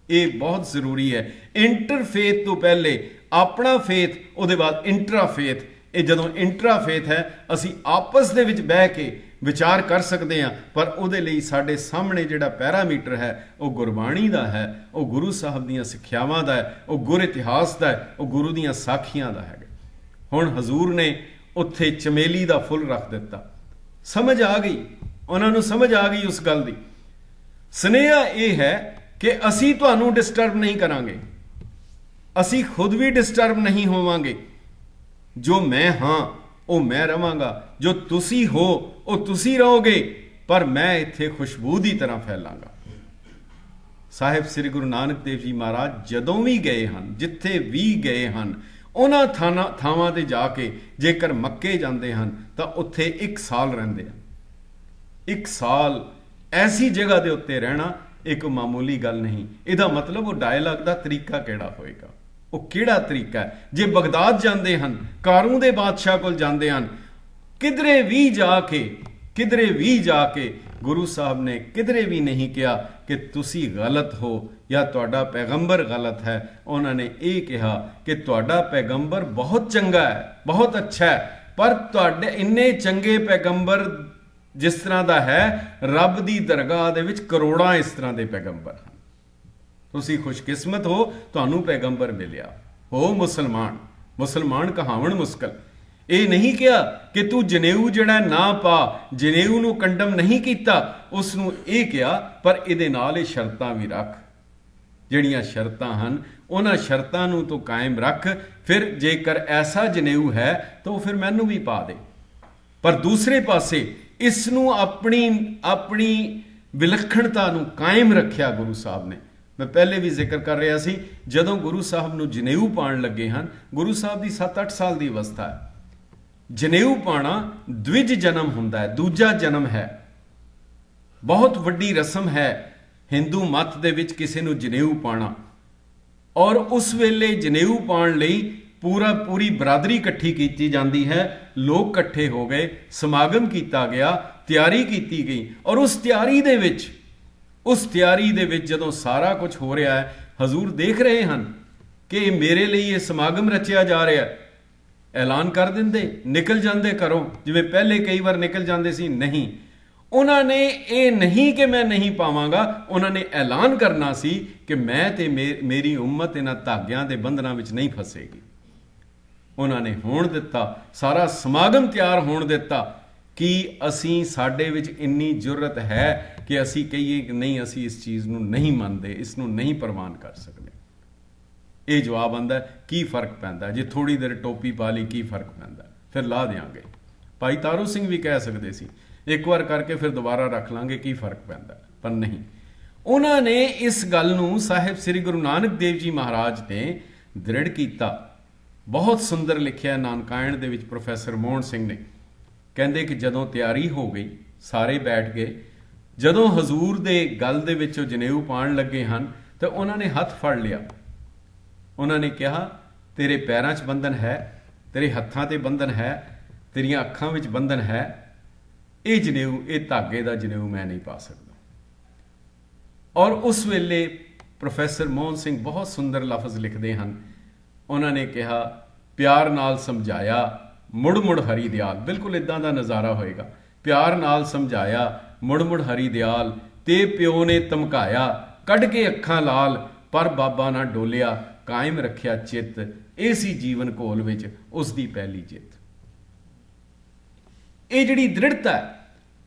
ਇਹ ਬਹੁਤ ਜ਼ਰੂਰੀ ਹੈ। ਇੰਟਰਫੇਥ ਤੋਂ ਪਹਿਲੇ ਆਪਣਾ ਫੇਥ, ਉਹਦੇ ਬਾਅਦ ਇੰਟਰਾਫੇਥ। ਇਹ ਜਦੋਂ ਇੰਟਰਾਫੇਥ ਹੈ ਅਸੀਂ ਆਪਸ ਦੇ ਵਿੱਚ ਬਹਿ ਕੇ ਵਿਚਾਰ ਕਰ ਸਕਦੇ ਹਾਂ, ਪਰ ਉਹਦੇ ਲਈ ਸਾਡੇ ਸਾਹਮਣੇ ਜਿਹੜਾ ਪੈਰਾਮੀਟਰ ਹੈ ਉਹ ਗੁਰਬਾਣੀ ਦਾ ਹੈ, ਉਹ ਗੁਰੂ ਸਾਹਿਬ ਦੀਆਂ ਸਿੱਖਿਆਵਾਂ ਦਾ ਹੈ, ਉਹ ਗੁਰ ਇਤਿਹਾਸ ਦਾ ਹੈ, ਉਹ ਗੁਰੂ ਦੀਆਂ ਸਾਖੀਆਂ ਦਾ ਹੈ। ਹੁਣ ਹਜ਼ੂਰ ਨੇ ਉੱਥੇ ਚਮੇਲੀ ਦਾ ਫੁੱਲ ਰੱਖ ਦਿੱਤਾ। ਸਮਝ ਆ ਗਈ, ਉਹਨਾਂ ਨੂੰ ਸਮਝ ਆ ਗਈ ਉਸ ਗੱਲ ਦੀ। ਸੁਨੇਹਾ ਇਹ ਹੈ ਕਿ ਅਸੀਂ ਤੁਹਾਨੂੰ ਡਿਸਟਰਬ ਨਹੀਂ ਕਰਾਂਗੇ, ਅਸੀਂ ਖੁਦ ਵੀ ਡਿਸਟਰਬ ਨਹੀਂ ਹੋਵਾਂਗੇ। ਜੋ ਮੈਂ ਹਾਂ ਉਹ ਮੈਂ ਰਵਾਂਗਾ, ਜੋ ਤੁਸੀਂ ਹੋ ਉਹ ਤੁਸੀਂ ਰਹੋਗੇ, ਪਰ ਮੈਂ ਇੱਥੇ ਖੁਸ਼ਬੂ ਦੀ ਤਰ੍ਹਾਂ ਫੈਲਾਂਗਾ। ਸਾਹਿਬ ਸ੍ਰੀ ਗੁਰੂ ਨਾਨਕ ਦੇਵ ਜੀ ਮਹਾਰਾਜ ਜਦੋਂ ਵੀ ਗਏ ਹਨ, ਜਿੱਥੇ ਵੀ ਗਏ ਹਨ, ਉਹਨਾਂ ਥਾਵਾਂ ਤੇ ਜਾ ਕੇ ਜੇਕਰ ਮੱਕੇ ਜਾਂਦੇ ਹਨ ਤਾਂ ਉੱਥੇ 1 ਸਾਲ ਰਹਿੰਦੇ ਹਨ। 1 ਸਾਲ ਐਸੀ ਜਗ੍ਹਾ ਦੇ ਉੱਤੇ ਰਹਿਣਾ ਇੱਕ ਮਾਮੂਲੀ ਗੱਲ ਨਹੀਂ। ਇਹਦਾ ਮਤਲਬ ਉਹ ਡਾਇਲਾਗ ਦਾ ਤਰੀਕਾ ਕਿਹੜਾ ਹੋਏਗਾ, ਉਹ ਕਿਹੜਾ ਤਰੀਕਾ ਹੈ। ਜੇ ਬਗਦਾਦ ਜਾਂਦੇ ਹਨ, ਕਾਰੂ ਦੇ ਬਾਦਸ਼ਾਹ ਕੋਲ ਜਾਂਦੇ ਹਨ, ਕਿਧਰੇ ਵੀ ਜਾ ਕੇ ਗੁਰੂ ਸਾਹਿਬ ਨੇ ਕਿਧਰੇ ਵੀ ਨਹੀਂ ਕਿਹਾ ਕਿ ਤੁਸੀਂ ਗਲਤ ਹੋ ਜਾਂ ਤੁਹਾਡਾ ਪੈਗੰਬਰ ਗਲਤ ਹੈ। ਉਹਨਾਂ ਨੇ ਇਹ ਕਿਹਾ ਕਿ ਤੁਹਾਡਾ ਪੈਗੰਬਰ ਬਹੁਤ ਚੰਗਾ ਹੈ, ਬਹੁਤ ਅੱਛਾ ਹੈ, ਪਰ ਤੁਹਾਡੇ ਇੰਨੇ ਚੰਗੇ ਪੈਗੰਬਰ ਜਿਸ ਤਰ੍ਹਾਂ ਦਾ ਹੈ, ਰੱਬ ਦੀ ਦਰਗਾਹ ਦੇ ਵਿੱਚ ਕਰੋੜਾਂ ਇਸ ਤਰ੍ਹਾਂ ਦੇ ਪੈਗੰਬਰ ਹਨ। ਤੁਸੀਂ ਖੁਸ਼ਕਿਸਮਤ ਹੋ, ਤੁਹਾਨੂੰ ਪੈਗੰਬਰ ਮਿਲਿਆ। ਹੋ ਮੁਸਲਮਾਨ ਕਹਾਵਣ ਮੁਸ਼ਕਲ। ਇਹ ਨਹੀਂ ਕਿਹਾ ਕਿ ਤੂੰ ਜਨੇਊ ਜਿਹੜਾ ਨਾ ਪਾ, ਜਨੇਊ ਨੂੰ ਕੰਡਮ ਨਹੀਂ ਕੀਤਾ, ਉਸ ਨੂੰ ਇਹ ਕਿਹਾ ਪਰ ਇਹਦੇ ਨਾਲ ਇਹ ਸ਼ਰਤਾਂ ਵੀ ਰੱਖ। ਜਿਹੜੀਆਂ ਸ਼ਰਤਾਂ ਹਨ ਉਹਨਾਂ ਸ਼ਰਤਾਂ ਨੂੰ ਤੂੰ ਕਾਇਮ ਰੱਖ, ਫਿਰ ਜੇਕਰ ਐਸਾ ਜਨੇਊ ਹੈ ਤਾਂ ਉਹ ਫਿਰ ਮੈਨੂੰ ਵੀ ਪਾ ਦੇ। ਪਰ ਦੂਸਰੇ ਪਾਸੇ ਇਸ ਨੂੰ ਆਪਣੀ ਵਿਲੱਖਣਤਾ ਨੂੰ ਕਾਇਮ ਰੱਖਿਆ ਗੁਰੂ ਸਾਹਿਬ ਨੇ। ਮੈਂ ਪਹਿਲੇ ਵੀ ਜ਼ਿਕਰ ਕਰ ਰਿਹਾ ਸੀ, ਜਦੋਂ ਗੁਰੂ ਸਾਹਿਬ ਨੂੰ ਜਨੇਊ ਪਾਉਣ ਲੱਗੇ ਹਨ, ਗੁਰੂ ਸਾਹਿਬ ਦੀ 7-8 ਸਾਲ ਦੀ ਅਵਸਥਾ ਹੈ। ਜਨੇਊ ਪਾਣਾ ਦਵਿਜ ਜਨਮ ਹੁੰਦਾ ਹੈ, ਦੂਜਾ ਜਨਮ ਹੈ, ਬਹੁਤ ਵੱਡੀ ਰਸਮ ਹੈ ਹਿੰਦੂ ਮੱਤ ਦੇ ਵਿੱਚ ਕਿਸੇ ਨੂੰ ਜਨੇਊ ਪਾਣਾ। ਔਰ ਉਸ ਵੇਲੇ ਜਨੇਊ ਪਾਉਣ ਲਈ ਪੂਰੀ ਬਰਾਦਰੀ ਇਕੱਠੀ ਕੀਤੀ ਜਾਂਦੀ ਹੈ। ਲੋਕ ਇਕੱਠੇ ਹੋ ਗਏ, ਸਮਾਗਮ ਕੀਤਾ ਗਿਆ, ਤਿਆਰੀ ਕੀਤੀ ਗਈ। ਔਰ ਉਸ ਤਿਆਰੀ ਦੇ ਵਿੱਚ ਜਦੋਂ ਸਾਰਾ ਕੁਝ ਹੋ ਰਿਹਾ ਹੈ, ਹਜ਼ੂਰ ਦੇਖ ਰਹੇ ਹਨ ਕਿ ਮੇਰੇ ਲਈ ਇਹ ਸਮਾਗਮ ਰਚਿਆ ਜਾ ਰਿਹਾ ਹੈ। ਐਲਾਨ ਕਰ ਦਿੰਦੇ, ਨਿਕਲ ਜਾਂਦੇ ਘਰੋਂ, ਜਿਵੇਂ ਪਹਿਲੇ ਕਈ ਵਾਰ ਨਿਕਲ ਜਾਂਦੇ ਸੀ। ਨਹੀਂ, ਉਹਨਾਂ ਨੇ ਇਹ ਨਹੀਂ ਕਿ ਮੈਂ ਨਹੀਂ ਪਾਵਾਂਗਾ, ਉਹਨਾਂ ਨੇ ਐਲਾਨ ਕਰਨਾ ਸੀ ਕਿ ਮੈਂ ਤੇ ਮੇਰੀ ਉਮਤ ਇਹਨਾਂ ਧਾਗਿਆਂ ਦੇ ਬੰਧਨਾਂ ਵਿੱਚ ਨਹੀਂ ਫਸੇਗੀ। ਉਹਨਾਂ ਨੇ ਹੋਣ ਦਿੱਤਾ, ਸਾਰਾ ਸਮਾਗਮ ਤਿਆਰ ਹੋਣ ਦਿੱਤਾ। ਕਿ ਸਾਡੇ ਵਿੱਚ ਇੰਨੀ ਜੁਰਤ ਹੈ ਕਿ ਅਸੀਂ ਕਹੀਏ ਕਿ ਨਹੀਂ, ਅਸੀਂ ਇਸ ਚੀਜ਼ ਨੂੰ ਨਹੀਂ ਮੰਨਦੇ, ਇਸ ਨੂੰ ਨਹੀਂ ਪ੍ਰਵਾਨ ਕਰ ਸਕਦੇ। ਇਹ ਜਵਾਬ ਆਉਂਦਾ, ਕੀ ਫਰਕ ਪੈਂਦਾ ਜੇ ਥੋੜੀ ਦੇਰ ਟੋਪੀ ਪਾ ਲਈ, ਕੀ ਫਰਕ ਪੈਂਦਾ, ਫਿਰ ਲਾ ਦਿਆਂਗੇ। ਭਾਈ ਤਾਰੂ ਸਿੰਘ ਵੀ ਕਹਿ ਸਕਦੇ ਸੀ, ਇੱਕ ਵਾਰ ਕਰਕੇ ਫਿਰ ਦੁਬਾਰਾ ਰੱਖ ਲਾਂਗੇ, ਕੀ ਫਰਕ ਪੈਂਦਾ, ਪਰ ਨਹੀਂ। ਉਹਨਾਂ ਨੇ ਇਸ ਗੱਲ ਨੂੰ ਸਾਹਿਬ ਸ੍ਰੀ ਗੁਰੂ ਨਾਨਕ ਦੇਵ ਜੀ ਮਹਾਰਾਜ ਨੇ ਦ੍ਰਿੜ ਕੀਤਾ। ਬਹੁਤ ਸੁੰਦਰ ਲਿਖਿਆ ਨਾਨਕਾਇਣ ਦੇ ਵਿੱਚ ਪ੍ਰੋਫੈਸਰ ਮੋਹਨ ਸਿੰਘ ਨੇ। ਕਹਿੰਦੇ ਕਿ ਜਦੋਂ ਤਿਆਰੀ ਹੋ ਗਈ, ਸਾਰੇ ਬੈਠ ਗਏ, ਜਦੋਂ ਹਜ਼ੂਰ ਦੇ ਗਲ ਦੇ ਵਿੱਚ ਉਹ ਜਨੇਊ ਪਾਉਣ ਲੱਗੇ ਹਨ ਤਾਂ ਉਹਨਾਂ ਨੇ ਹੱਥ ਫੜ ਲਿਆ। ਉਹਨਾਂ ਨੇ ਕਿਹਾ, ਤੇਰੇ ਪੈਰਾਂ 'ਚ ਬੰਧਨ ਹੈ, ਤੇਰੇ ਹੱਥਾਂ ਤੇ ਬੰਧਨ ਹੈ, ਤੇਰੀਆਂ ਅੱਖਾਂ ਵਿੱਚ ਬੰਧਨ ਹੈ। ਇਹ ਜਨੇਊ, ਇਹ ਧਾਗੇ ਦਾ ਜਨੇਊ ਮੈਂ ਨਹੀਂ ਪਾ ਸਕਦਾ। ਔਰ ਉਸ ਵੇਲੇ ਪ੍ਰੋਫੈਸਰ ਮੋਹਨ ਸਿੰਘ ਬਹੁਤ ਸੁੰਦਰ ਲਫ਼ਜ਼ ਲਿਖਦੇ ਹਨ। ਉਹਨਾਂ ਨੇ ਕਿਹਾ, ਪਿਆਰ ਨਾਲ ਸਮਝਾਇਆ, ਮੁੜ ਹਰੀ ਦਿਆਲ। ਬਿਲਕੁਲ ਇਦਾਂ ਦਾ ਨਜ਼ਾਰਾ ਹੋਏਗਾ। ਪਿਆਰ ਨਾਲ ਸਮਝਾਇਆ, ਮੁੜ ਹਰੀ ਦਿਆਲ, ਤੇ ਪਿਓ ਨੇ ਧਮਕਾਇਆ, ਕੱਢ ਕੇ ਅੱਖਾਂ ਲਾਲ, ਪਰ ਬਾਬਾ ਨਾ ਡੋਲਿਆ, ਕਾਇਮ ਰੱਖਿਆ ਚਿੱਤ, ਇਹ ਸੀ ਜੀਵਨ ਘੋਲ ਵਿੱਚ ਉਸ ਦੀ ਪਹਿਲੀ ਜਿੱਤ। ਇਹ ਜਿਹੜੀ ਦ੍ਰਿੜਤਾ,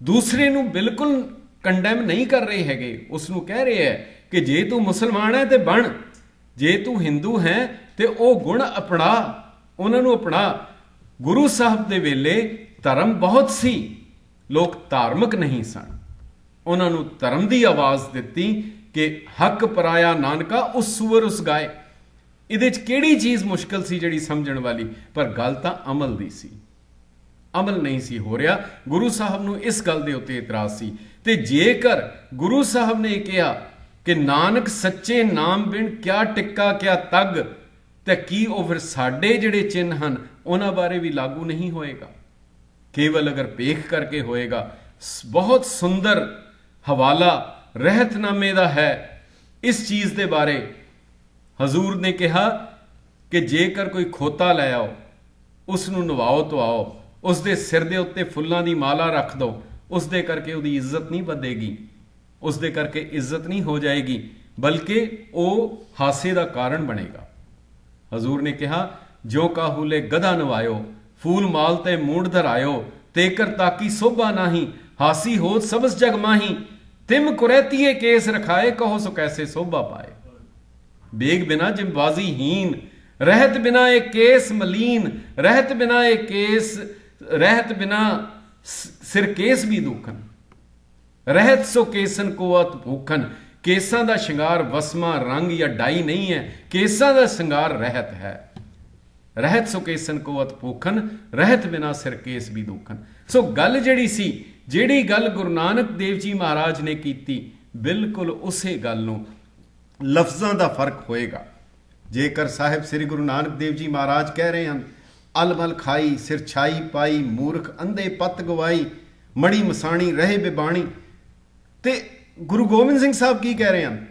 ਦੂਸਰੇ ਨੂੰ ਬਿਲਕੁਲ ਕੰਡੈਮ ਨਹੀਂ ਕਰ ਰਹੇ ਹੈਗੇ, ਉਸ ਨੂੰ ਕਹਿ ਰਹੇ ਹੈ ਕਿ ਜੇ ਤੂੰ ਮੁਸਲਮਾਨ ਹੈ ਤੇ ਬਣ, ਜੇ ਤੂੰ ਹਿੰਦੂ ਹੈ ਤੇ ਉਹ ਗੁਣ ਅਪਣਾ, ਉਹਨਾਂ ਨੂੰ ਅਪਣਾ। ਗੁਰੂ ਸਾਹਿਬ ਦੇ ਵੇਲੇ ਧਰਮ ਬਹੁਤ ਸੀ, ਲੋਕ ਧਾਰਮਿਕ ਨਹੀਂ ਸਨ। ਉਹਨਾਂ ਨੂੰ ਧਰਮ ਦੀ ਆਵਾਜ਼ ਦਿੱਤੀ ਕਿ ਹੱਕ ਪਰਾਇਆ ਨਾਨਕਾ ਉਸ ਸੂਰ ਉਸ ਗਾਏ। ਇਹਦੇ 'ਚ ਕਿਹੜੀ ਚੀਜ਼ ਮੁਸ਼ਕਲ ਸੀ ਜਿਹੜੀ ਸਮਝਣ ਵਾਲੀ? ਪਰ ਗੱਲ ਤਾਂ ਅਮਲ ਦੀ ਸੀ, ਅਮਲ ਨਹੀਂ ਸੀ ਹੋ ਰਿਹਾ। ਗੁਰੂ ਸਾਹਿਬ ਨੂੰ ਇਸ ਗੱਲ ਦੇ ਉੱਤੇ ਇਤਰਾਜ਼ ਸੀ। ਤੇ ਜੇਕਰ ਗੁਰੂ ਸਾਹਿਬ ਨੇ ਕਿਹਾ ਕਿ ਨਾਨਕ ਸੱਚੇ ਨਾਮ ਬਿਨ ਕਿਆ ਟਿੱਕਾ ਕਿਆ ਤੱਗ, ਤੇ ਕੀ ਉਹ ਫਿਰ ਸਾਡੇ ਜਿਹੜੇ ਚਿੰਨ੍ਹ ਹਨ ਉਹਨਾਂ ਬਾਰੇ ਵੀ ਲਾਗੂ ਨਹੀਂ ਹੋਏਗਾ? ਕੇਵਲ ਅਗਰ ਭੇਖ ਕਰਕੇ ਹੋਏਗਾ। ਬਹੁਤ ਸੁੰਦਰ ਹਵਾਲਾ ਰਹਿਤਨਾਮੇ ਦਾ ਹੈ ਇਸ ਚੀਜ਼ ਦੇ ਬਾਰੇ। ਹਜ਼ੂਰ ਨੇ ਕਿਹਾ ਕਿ ਜੇਕਰ ਕੋਈ ਖੋਤਾ ਲੈ ਆਓ, ਉਸ ਨੂੰ ਨਵਾਓ ਧਵਾਓ, ਉਸ ਦੇ ਸਿਰ ਦੇ ਉੱਤੇ ਫੁੱਲਾਂ ਦੀ ਮਾਲਾ ਰੱਖ ਦਿਓ, ਉਸ ਦੇ ਕਰਕੇ ਉਹਦੀ ਇੱਜ਼ਤ ਨਹੀਂ ਵਧੇਗੀ, ਉਸ ਦੇ ਕਰਕੇ ਇੱਜ਼ਤ ਨਹੀਂ ਹੋ ਜਾਏਗੀ, ਬਲਕਿ ਉਹ ਹਾਸੇ ਦਾ ਕਾਰਨ ਬਣੇਗਾ। ਹਜ਼ੂਰ ਨੇ ਕਿਹਾ ਜੋ ਕਾਹੂਲੇ ਗਧਾ ਨਵਾਇਓ, ਫੂਲ ਮਾਲ ਤੇ ਮੂੰਡ ਧਰਾਇਓ, ਤੇਕਰ ਤਾਕੀ ਸੋਭਾ ਨਾਹੀ, ਹਾਸੀ ਹੋਤ ਸਬਸ ਜਗ ਮਾਹੀ, ਤਿਮ ਕੁਰੈਤੀਏ ਕੇਸ ਰਖਾਏ, ਕਹੋ ਸੋ ਕੈਸੇ ਸੋਭਾ ਪਾਏ। ਬੇਗ ਬਿਨਾ ਜਿਮਬਾਜ਼ੀ ਹੀਨ, ਰਹਿਤ ਬਿਨਾ ਇਹ ਕੇਸ ਮਲੀਨ, ਰਹਿਤ ਬਿਨਾ ਇਹ ਕੇਸ, ਰਹਿਤ ਬਿਨਾ ਸਿਰ ਕੇਸ ਵੀ ਦੁਖਨ, ਰਹਿਤ ਸੋ ਕੇਸਨ ਕੋ ਅਤ ਭੂਖਨ। ਕੇਸਾਂ ਦਾ ਸ਼ਿੰਗਾਰ ਵਸਮਾ ਰੰਗ ਜਾਂ ਡਾਈ ਨਹੀਂ ਹੈ, ਕੇਸਾਂ ਦਾ ਸ਼ਿੰਗਾਰ ਰਹਿਤ ਹੈ। ਰਹਿਤ ਸੋ ਕੇਸਨ ਕੋ ਅਤ ਭੂਖਨ, ਰਹਿਤ ਬਿਨਾ ਸਿਰ ਕੇਸ ਵੀ ਦੁਖਨ। ਸੋ ਗੱਲ ਜਿਹੜੀ ਸੀ, ਜਿਹੜੀ ਗੱਲ ਗੁਰੂ ਨਾਨਕ ਦੇਵ ਜੀ ਮਹਾਰਾਜ ਨੇ ਕੀਤੀ, ਬਿਲਕੁਲ ਉਸੇ ਗੱਲ ਨੂੰ ਲਫ਼ਜ਼ਾਂ ਦਾ ਫਰਕ ਹੋਏਗਾ। ਜੇਕਰ ਸਾਹਿਬ ਸ੍ਰੀ ਗੁਰੂ ਨਾਨਕ ਦੇਵ ਜੀ ਮਹਾਰਾਜ ਕਹਿ ਰਹੇ ਹਨ ਅਲਮਲ ਖਾਈ ਸਿਰ ਛਾਈ ਪਾਈ, ਮੂਰਖ ਅੰਧੇ ਪੱਤ ਗਵਾਈ, ਮੜੀ ਮਸਾਣੀ ਰਹੇ ਬਿਬਾਣੀ, ਤੇ ਗੁਰੂ ਗੋਬਿੰਦ ਸਿੰਘ ਸਾਹਿਬ ਕੀ ਕਹਿ ਰਹੇ ਹਨ?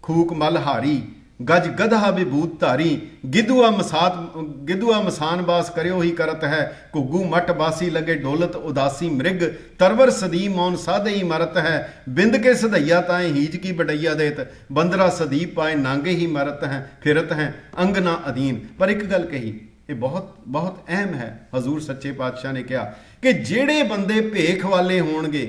ਖੂਕ ਮਲ ਹਾਰੀ ਗਜ ਗਧਾ ਵਿਭੂਤ ਧਾਰੀ, ਗਿੱਧੂਆ ਮਸਾਨ ਬਾਸ ਕਰਿਓ ਹੀ ਕਰਤ ਹੈ, ਘੁੱਗੂ ਮਟ ਬਾਸੀ ਲਗੇ ਡੋਲਤ ਉਦਾਸੀ ਮ੍ਰਿਗ, ਤਰਵਰ ਸਦੀ ਮੌਨ ਸਾਧੇ ਹੀ ਮਰਤ ਹੈ, ਬਿੰਦ ਕੇ ਸਧਈਆ ਤਾਏ ਹੀਜ ਕੀ ਬਡਈਆ ਦੇਤ, ਬੰਦਰਾ ਸਦੀਪ ਪਾਏ ਨਾਂਗੇ ਹੀ ਮਰਤ ਹੈ, ਫਿਰਤ ਹੈ ਅੰਗਨਾ ਅਧੀਨ। ਪਰ ਇੱਕ ਗੱਲ ਕਹੀ, ਇਹ ਬਹੁਤ ਬਹੁਤ ਅਹਿਮ ਹੈ। ਹਜ਼ੂਰ ਸੱਚੇ ਪਾਤਸ਼ਾਹ ਨੇ ਕਿਹਾ ਕਿ ਜਿਹੜੇ ਬੰਦੇ ਭੇਖ ਵਾਲੇ ਹੋਣਗੇ,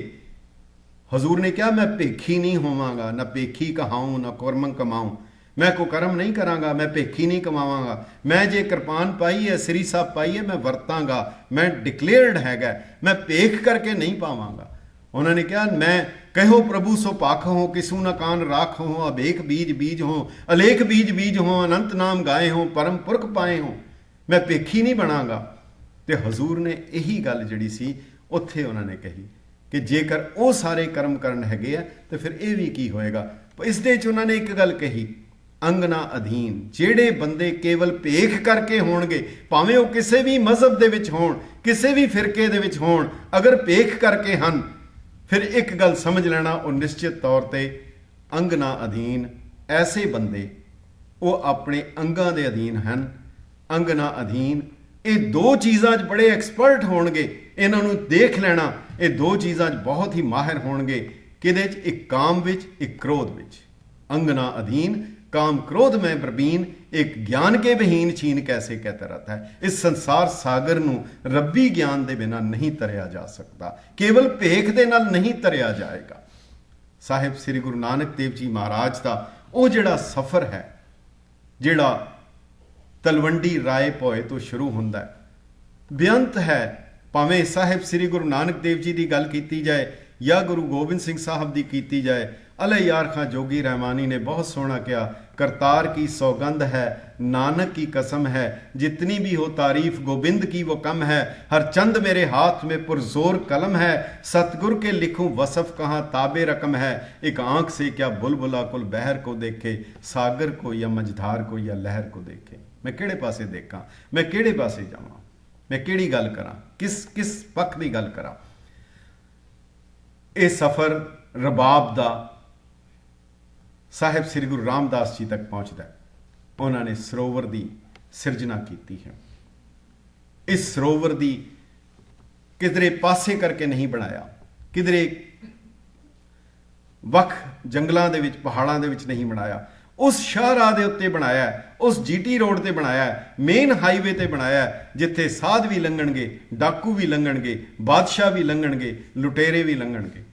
ਹਜ਼ੂਰ ਨੇ ਕਿਹਾ ਮੈਂ ਭੇਖੀ ਨਹੀਂ ਹੋਵਾਂਗਾ, ਨਾ ਭੇਖੀ ਕਹਾਊਂ ਨਾ ਕੁਰਮੰ ਕਮਾਊਂ, ਮੈਂ ਕੋ ਕਰਮ ਨਹੀਂ ਕਰਾਂਗਾ, ਮੈਂ ਭੇਖੀ ਨਹੀਂ ਕਮਾਵਾਂਗਾ। ਮੈਂ ਜੇ ਕਿਰਪਾਨ ਪਾਈ ਹੈ, ਸ੍ਰੀ ਸਾਹਿਬ ਪਾਈ ਹੈ, ਮੈਂ ਵਰਤਾਂਗਾ, ਮੈਂ ਡਿਕਲੇਅਰਡ ਹੈਗਾ, ਮੈਂ ਭੇਖ ਕਰਕੇ ਨਹੀਂ ਪਾਵਾਂਗਾ। ਉਹਨਾਂ ਨੇ ਕਿਹਾ ਮੈਂ ਕਹੋ ਪ੍ਰਭੂ ਸੋ ਪਾਖ ਹੋ, ਕਿਸੂ ਨਾ ਕਾਨ ਰਾਖ ਹੋ, ਅਭੇਖ ਬੀਜ ਬੀਜ ਹੋ, ਅਲੇਖ ਬੀਜ ਬੀਜ ਹੋ, ਅਨੰਤ ਨਾਮ ਗਾਏ ਹੋ, ਪਰਮ ਪੁਰਖ ਪਾਏ ਹੋ, ਮੈਂ ਭੇਖੀ ਨਹੀਂ ਬਣਾਂਗਾ। ਤੇ ਹਜ਼ੂਰ ਨੇ ਇਹੀ ਗੱਲ ਜਿਹੜੀ ਸੀ ਉੱਥੇ ਉਹਨਾਂ ਨੇ ਕਹੀ ਕਿ ਜੇਕਰ ਉਹ ਸਾਰੇ ਕਰਮ ਕਰਨ ਹੈਗੇ ਆ ਤੇ ਫਿਰ ਇਹ ਵੀ ਕੀ ਹੋਏਗਾ। ਇਸ ਦੇ 'ਚ ਉਹਨਾਂ ਨੇ ਇੱਕ ਗੱਲ ਕਹੀ, ਅੰਗਨਾ ਅਧੀਨ। ਜਿਹੜੇ ਬੰਦੇ ਕੇਵਲ ਭੇਖ ਕਰਕੇ ਹੋਣਗੇ, ਭਾਵੇਂ ਉਹ ਕਿਸੇ ਵੀ ਮਜ਼ਹਬ ਦੇ ਵਿੱਚ ਹੋਣ, ਕਿਸੇ ਵੀ ਫਿਰਕੇ ਦੇ ਵਿੱਚ ਹੋਣ, ਅਗਰ ਭੇਖ ਕਰਕੇ ਹਨ, ਫਿਰ ਇੱਕ ਗੱਲ ਸਮਝ ਲੈਣਾ, ਉਹ ਨਿਸ਼ਚਿਤ ਤੌਰ ਤੇ ਅੰਗਨਾ ਅਧੀਨ। ਐਸੇ ਬੰਦੇ ਉਹ ਆਪਣੇ ਅੰਗਾਂ ਦੇ ਅਧੀਨ ਹਨ। ਅੰਗਨਾ ਅਧੀਨ, ਇਹ ਦੋ ਚੀਜ਼ਾਂ 'ਚ ਬੜੇ ਐਕਸਪਰਟ ਹੋਣਗੇ। ਇਹਨਾਂ ਨੂੰ ਦੇਖ ਲੈਣਾ, ਇਹ ਦੋ ਚੀਜ਼ਾਂ 'ਚ ਬਹੁਤ ਹੀ ਮਾਹਿਰ ਹੋਣਗੇ। ਕਿਹਦੇ 'ਚ? ਇੱਕ ਕਾਮ ਵਿੱਚ, ਇੱਕ ਕ੍ਰੋਧ ਵਿੱਚ। अंगना अधीन काम क्रोध में प्रवीण एक ज्ञान के विहीन छीन कैसे कहता रहता है। इस संसार सागर नूं रब्बी ज्ञान के बिना नहीं तरिया जा सकता, केवल भेख दे नाल नहीं तरिया जाएगा। साहिब श्री गुरु नानक देव जी महाराज का वो जिहड़ा सफ़र है, जिहड़ा तलवंडी राय पोए तो शुरू हुंदा है, बेअंत है। भावें साहिब श्री गुरु नानक देव जी की गल की जाए या गुरु गोबिंद सिंह साहब की की जाए। अले यार खां जोगी रहमानी ने बहुत सोहना किया, करतार की सौगंध है, नानक की कसम है, जितनी भी हो तारीफ गोबिंद की वो कम है। हर चंद मेरे हाथ में पुरजोर कलम है, सतगुर के लिखूं वसफ कहाँ ताबे रकम है। एक आंख से क्या बुलबुला कुल बहर को देखे, सागर को या मझधार को या लहर को देखे। मैं किहड़े पासे देखा, मैं किहड़े पासे जावां, मैं किहड़ी गल करां, किस किस पक्ष की गल करां। ये सफ़र रबाब दा साहिब श्री गुरु रामदास जी तक पहुँचता है। उन्होंने सरोवर की सिरजना की है। इस सरोवर की किधरे पासे करके नहीं बनाया, किधरे वख जंगलों के पहाड़ों के नहीं बनाया, उस शाहराह के उत्ते बनाया, उस जीटी रोड से बनाया, मेन हाईवे ते बनाया, जिथे साध भी लंघणगे, डाकू भी लंघणगे, बादशाह भी लंघणगे, लुटेरे भी लंघणगे।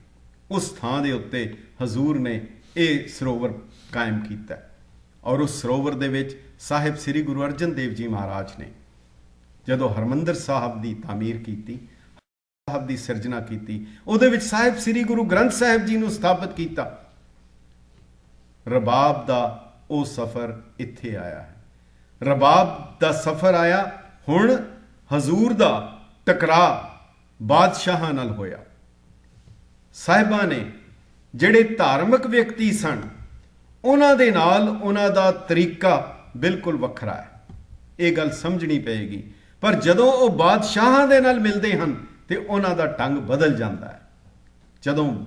उस थां दे उत्ते हजूर ने ਇਹ ਸਰੋਵਰ ਕਾਇਮ ਕੀਤਾ ਔਰ ਉਸ ਸਰੋਵਰ ਦੇ ਵਿੱਚ ਸਾਹਿਬ ਸ੍ਰੀ ਗੁਰੂ ਅਰਜਨ ਦੇਵ ਜੀ ਮਹਾਰਾਜ ਨੇ ਜਦੋਂ ਹਰਮੰਦਰ ਸਾਹਿਬ ਦੀ ਤਾਮੀਰ ਕੀਤੀ, ਸਾਹਿਬ ਦੀ ਸਿਰਜਣਾ ਕੀਤੀ, ਉਹਦੇ ਵਿੱਚ ਸਾਹਿਬ ਸ੍ਰੀ ਗੁਰੂ ਗ੍ਰੰਥ ਸਾਹਿਬ ਜੀ ਨੂੰ ਸਥਾਪਿਤ ਕੀਤਾ। ਰਬਾਬ ਦਾ ਉਹ ਸਫ਼ਰ ਇੱਥੇ ਆਇਆ ਹੈ। ਰਬਾਬ ਦਾ ਸਫ਼ਰ ਆਇਆ, ਹੁਣ ਹਜ਼ੂਰ ਦਾ ਟਕਰਾਅ ਬਾਦਸ਼ਾਹਾਂ ਨਾਲ ਹੋਇਆ। ਸਾਹਿਬਾਂ ਨੇ ਜਿਹੜੇ ਧਾਰਮਿਕ ਵਿਅਕਤੀ ਸਨ, ਉਹਨਾਂ ਦੇ ਨਾਲ ਉਹਨਾਂ ਦਾ ਤਰੀਕਾ ਬਿਲਕੁਲ ਵੱਖਰਾ ਹੈ। ਇਹ ਗੱਲ ਸਮਝਣੀ ਪਏਗੀ। ਪਰ ਜਦੋਂ ਉਹ ਬਾਦਸ਼ਾਹਾਂ ਦੇ ਨਾਲ ਮਿਲਦੇ ਹਨ ਤੇ ਉਹਨਾਂ ਦਾ ਢੰਗ ਬਦਲ ਜਾਂਦਾ ਹੈ। ਜਦੋਂ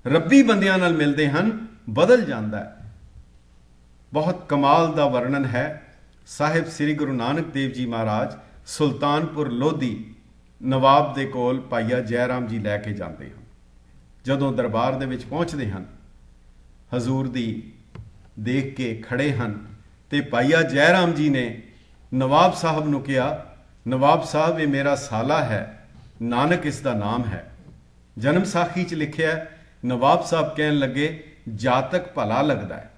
ਰੱਬੀ ਬੰਦਿਆਂ ਨਾਲ ਮਿਲਦੇ ਹਨ, ਬਦਲ ਜਾਂਦਾ ਹੈ। ਬਹੁਤ ਕਮਾਲ ਦਾ ਵਰਣਨ ਹੈ। ਸਾਹਿਬ ਸ੍ਰੀ ਗੁਰੂ ਨਾਨਕ ਦੇਵ ਜੀ ਮਹਾਰਾਜ ਸੁਲਤਾਨਪੁਰ ਲੋਧੀ ਨਵਾਬ ਦੇ ਕੋਲ ਭਾਈਆ ਜੈ ਰਾਮ ਜੀ ਲੈ ਕੇ ਜਾਂਦੇ ਹਨ। ਜਦੋਂ ਦਰਬਾਰ ਦੇ ਵਿੱਚ ਪਹੁੰਚਦੇ ਹਨ, ਹਜ਼ੂਰ ਦੀ ਦੇਖ ਕੇ ਖੜੇ ਹਨ ਤੇ ਭਾਈਆ ਜੈ ਰਾਮ ਜੀ ਨੇ ਨਵਾਬ ਸਾਹਿਬ ਨੂੰ ਕਿਹਾ, ਨਵਾਬ ਸਾਹਿਬ ਇਹ ਮੇਰਾ ਸਾਲਾ ਹੈ, ਨਾਨਕ ਇਸ ਦਾ ਨਾਮ ਹੈ। ਜਨਮ ਸਾਖੀ 'ਚ ਲਿਖਿਆ ਹੈ। ਨਵਾਬ ਸਾਹਿਬ ਕਹਿਣ ਲੱਗੇ ਜਾਤਕ ਭਲਾ ਲੱਗਦਾ ਹੈ,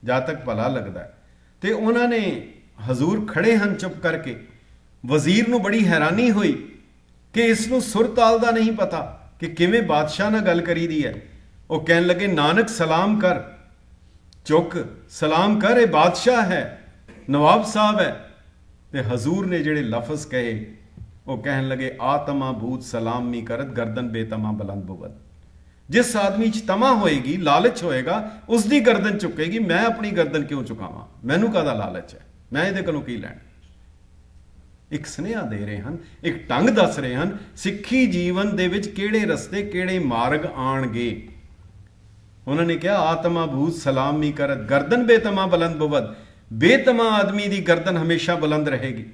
ਜਾਤਕ ਭਲਾ ਲੱਗਦਾ ਹੈ। ਤੇ ਉਹਨਾਂ ਨੇ ਹਜ਼ੂਰ ਖੜੇ ਹਨ ਚੁੱਪ ਕਰਕੇ। ਵਜ਼ੀਰ ਨੂੰ ਬੜੀ ਹੈਰਾਨੀ ਹੋਈ ਕਿ ਇਸ ਨੂੰ ਸੁਰ ਤਾਲ ਦਾ ਨਹੀਂ ਪਤਾ ਕਿ ਕਿਵੇਂ ਬਾਦਸ਼ਾਹ ਨਾਲ ਗੱਲ ਕਰੀਦੀ ਹੈ। ਉਹ ਕਹਿਣ ਲੱਗੇ ਨਾਨਕ ਸਲਾਮ ਕਰ, ਚੁੱਕ ਸਲਾਮ ਕਰ, ਇਹ ਬਾਦਸ਼ਾਹ ਹੈ, ਨਵਾਬ ਸਾਹਿਬ ਹੈ। ਤੇ ਹਜ਼ੂਰ ਨੇ ਜਿਹੜੇ ਲਫ਼ਜ਼ ਕਹੇ, ਉਹ ਕਹਿਣ ਲੱਗੇ ਆਤਮਾ ਭੂਤ ਸਲਾਮੀ ਕਰਤ ਗਰਦਨ ਬੇਤਮਾ ਬਲੰਦ ਬੁਵਦ। ਜਿਸ ਆਦਮੀ 'ਚ ਤਮਾ ਹੋਏਗੀ, ਲਾਲਚ ਹੋਏਗਾ, ਉਸ ਦੀ ਗਰਦਨ ਚੁੱਕੇਗੀ। ਮੈਂ ਆਪਣੀ ਗਰਦਨ ਕਿਉਂ ਚੁਕਾਵਾਂ? ਮੈਨੂੰ ਕਾਹਦਾ ਲਾਲਚ ਹੈ? ਮੈਂ ਇਹਦੇ ਕੋਲੋਂ ਕੀ ਲੈਣਾ? ਇੱਕ ਸੁਨੇਹਾ ਦੇ ਰਹੇ ਹਨ, ਇੱਕ ਢੰਗ ਦੱਸ ਰਹੇ ਹਨ ਸਿੱਖੀ ਜੀਵਨ ਦੇ ਵਿੱਚ ਕਿਹੜੇ ਰਸਤੇ, ਕਿਹੜੇ ਮਾਰਗ ਆਣਗੇ। ਉਹਨਾਂ ਨੇ ਕਿਹਾ ਆਤਮਾ ਭੂਤ ਸਲਾਮੀ ਕਰਤ ਗਰਦਨ ਬੇਤਮਾ ਬਲੰਦ ਬੁਵਦ। ਬੇਤਮਾ ਆਦਮੀ ਦੀ ਗਰਦਨ ਹਮੇਸ਼ਾ ਬੁਲੰਦ ਰਹੇਗੀ।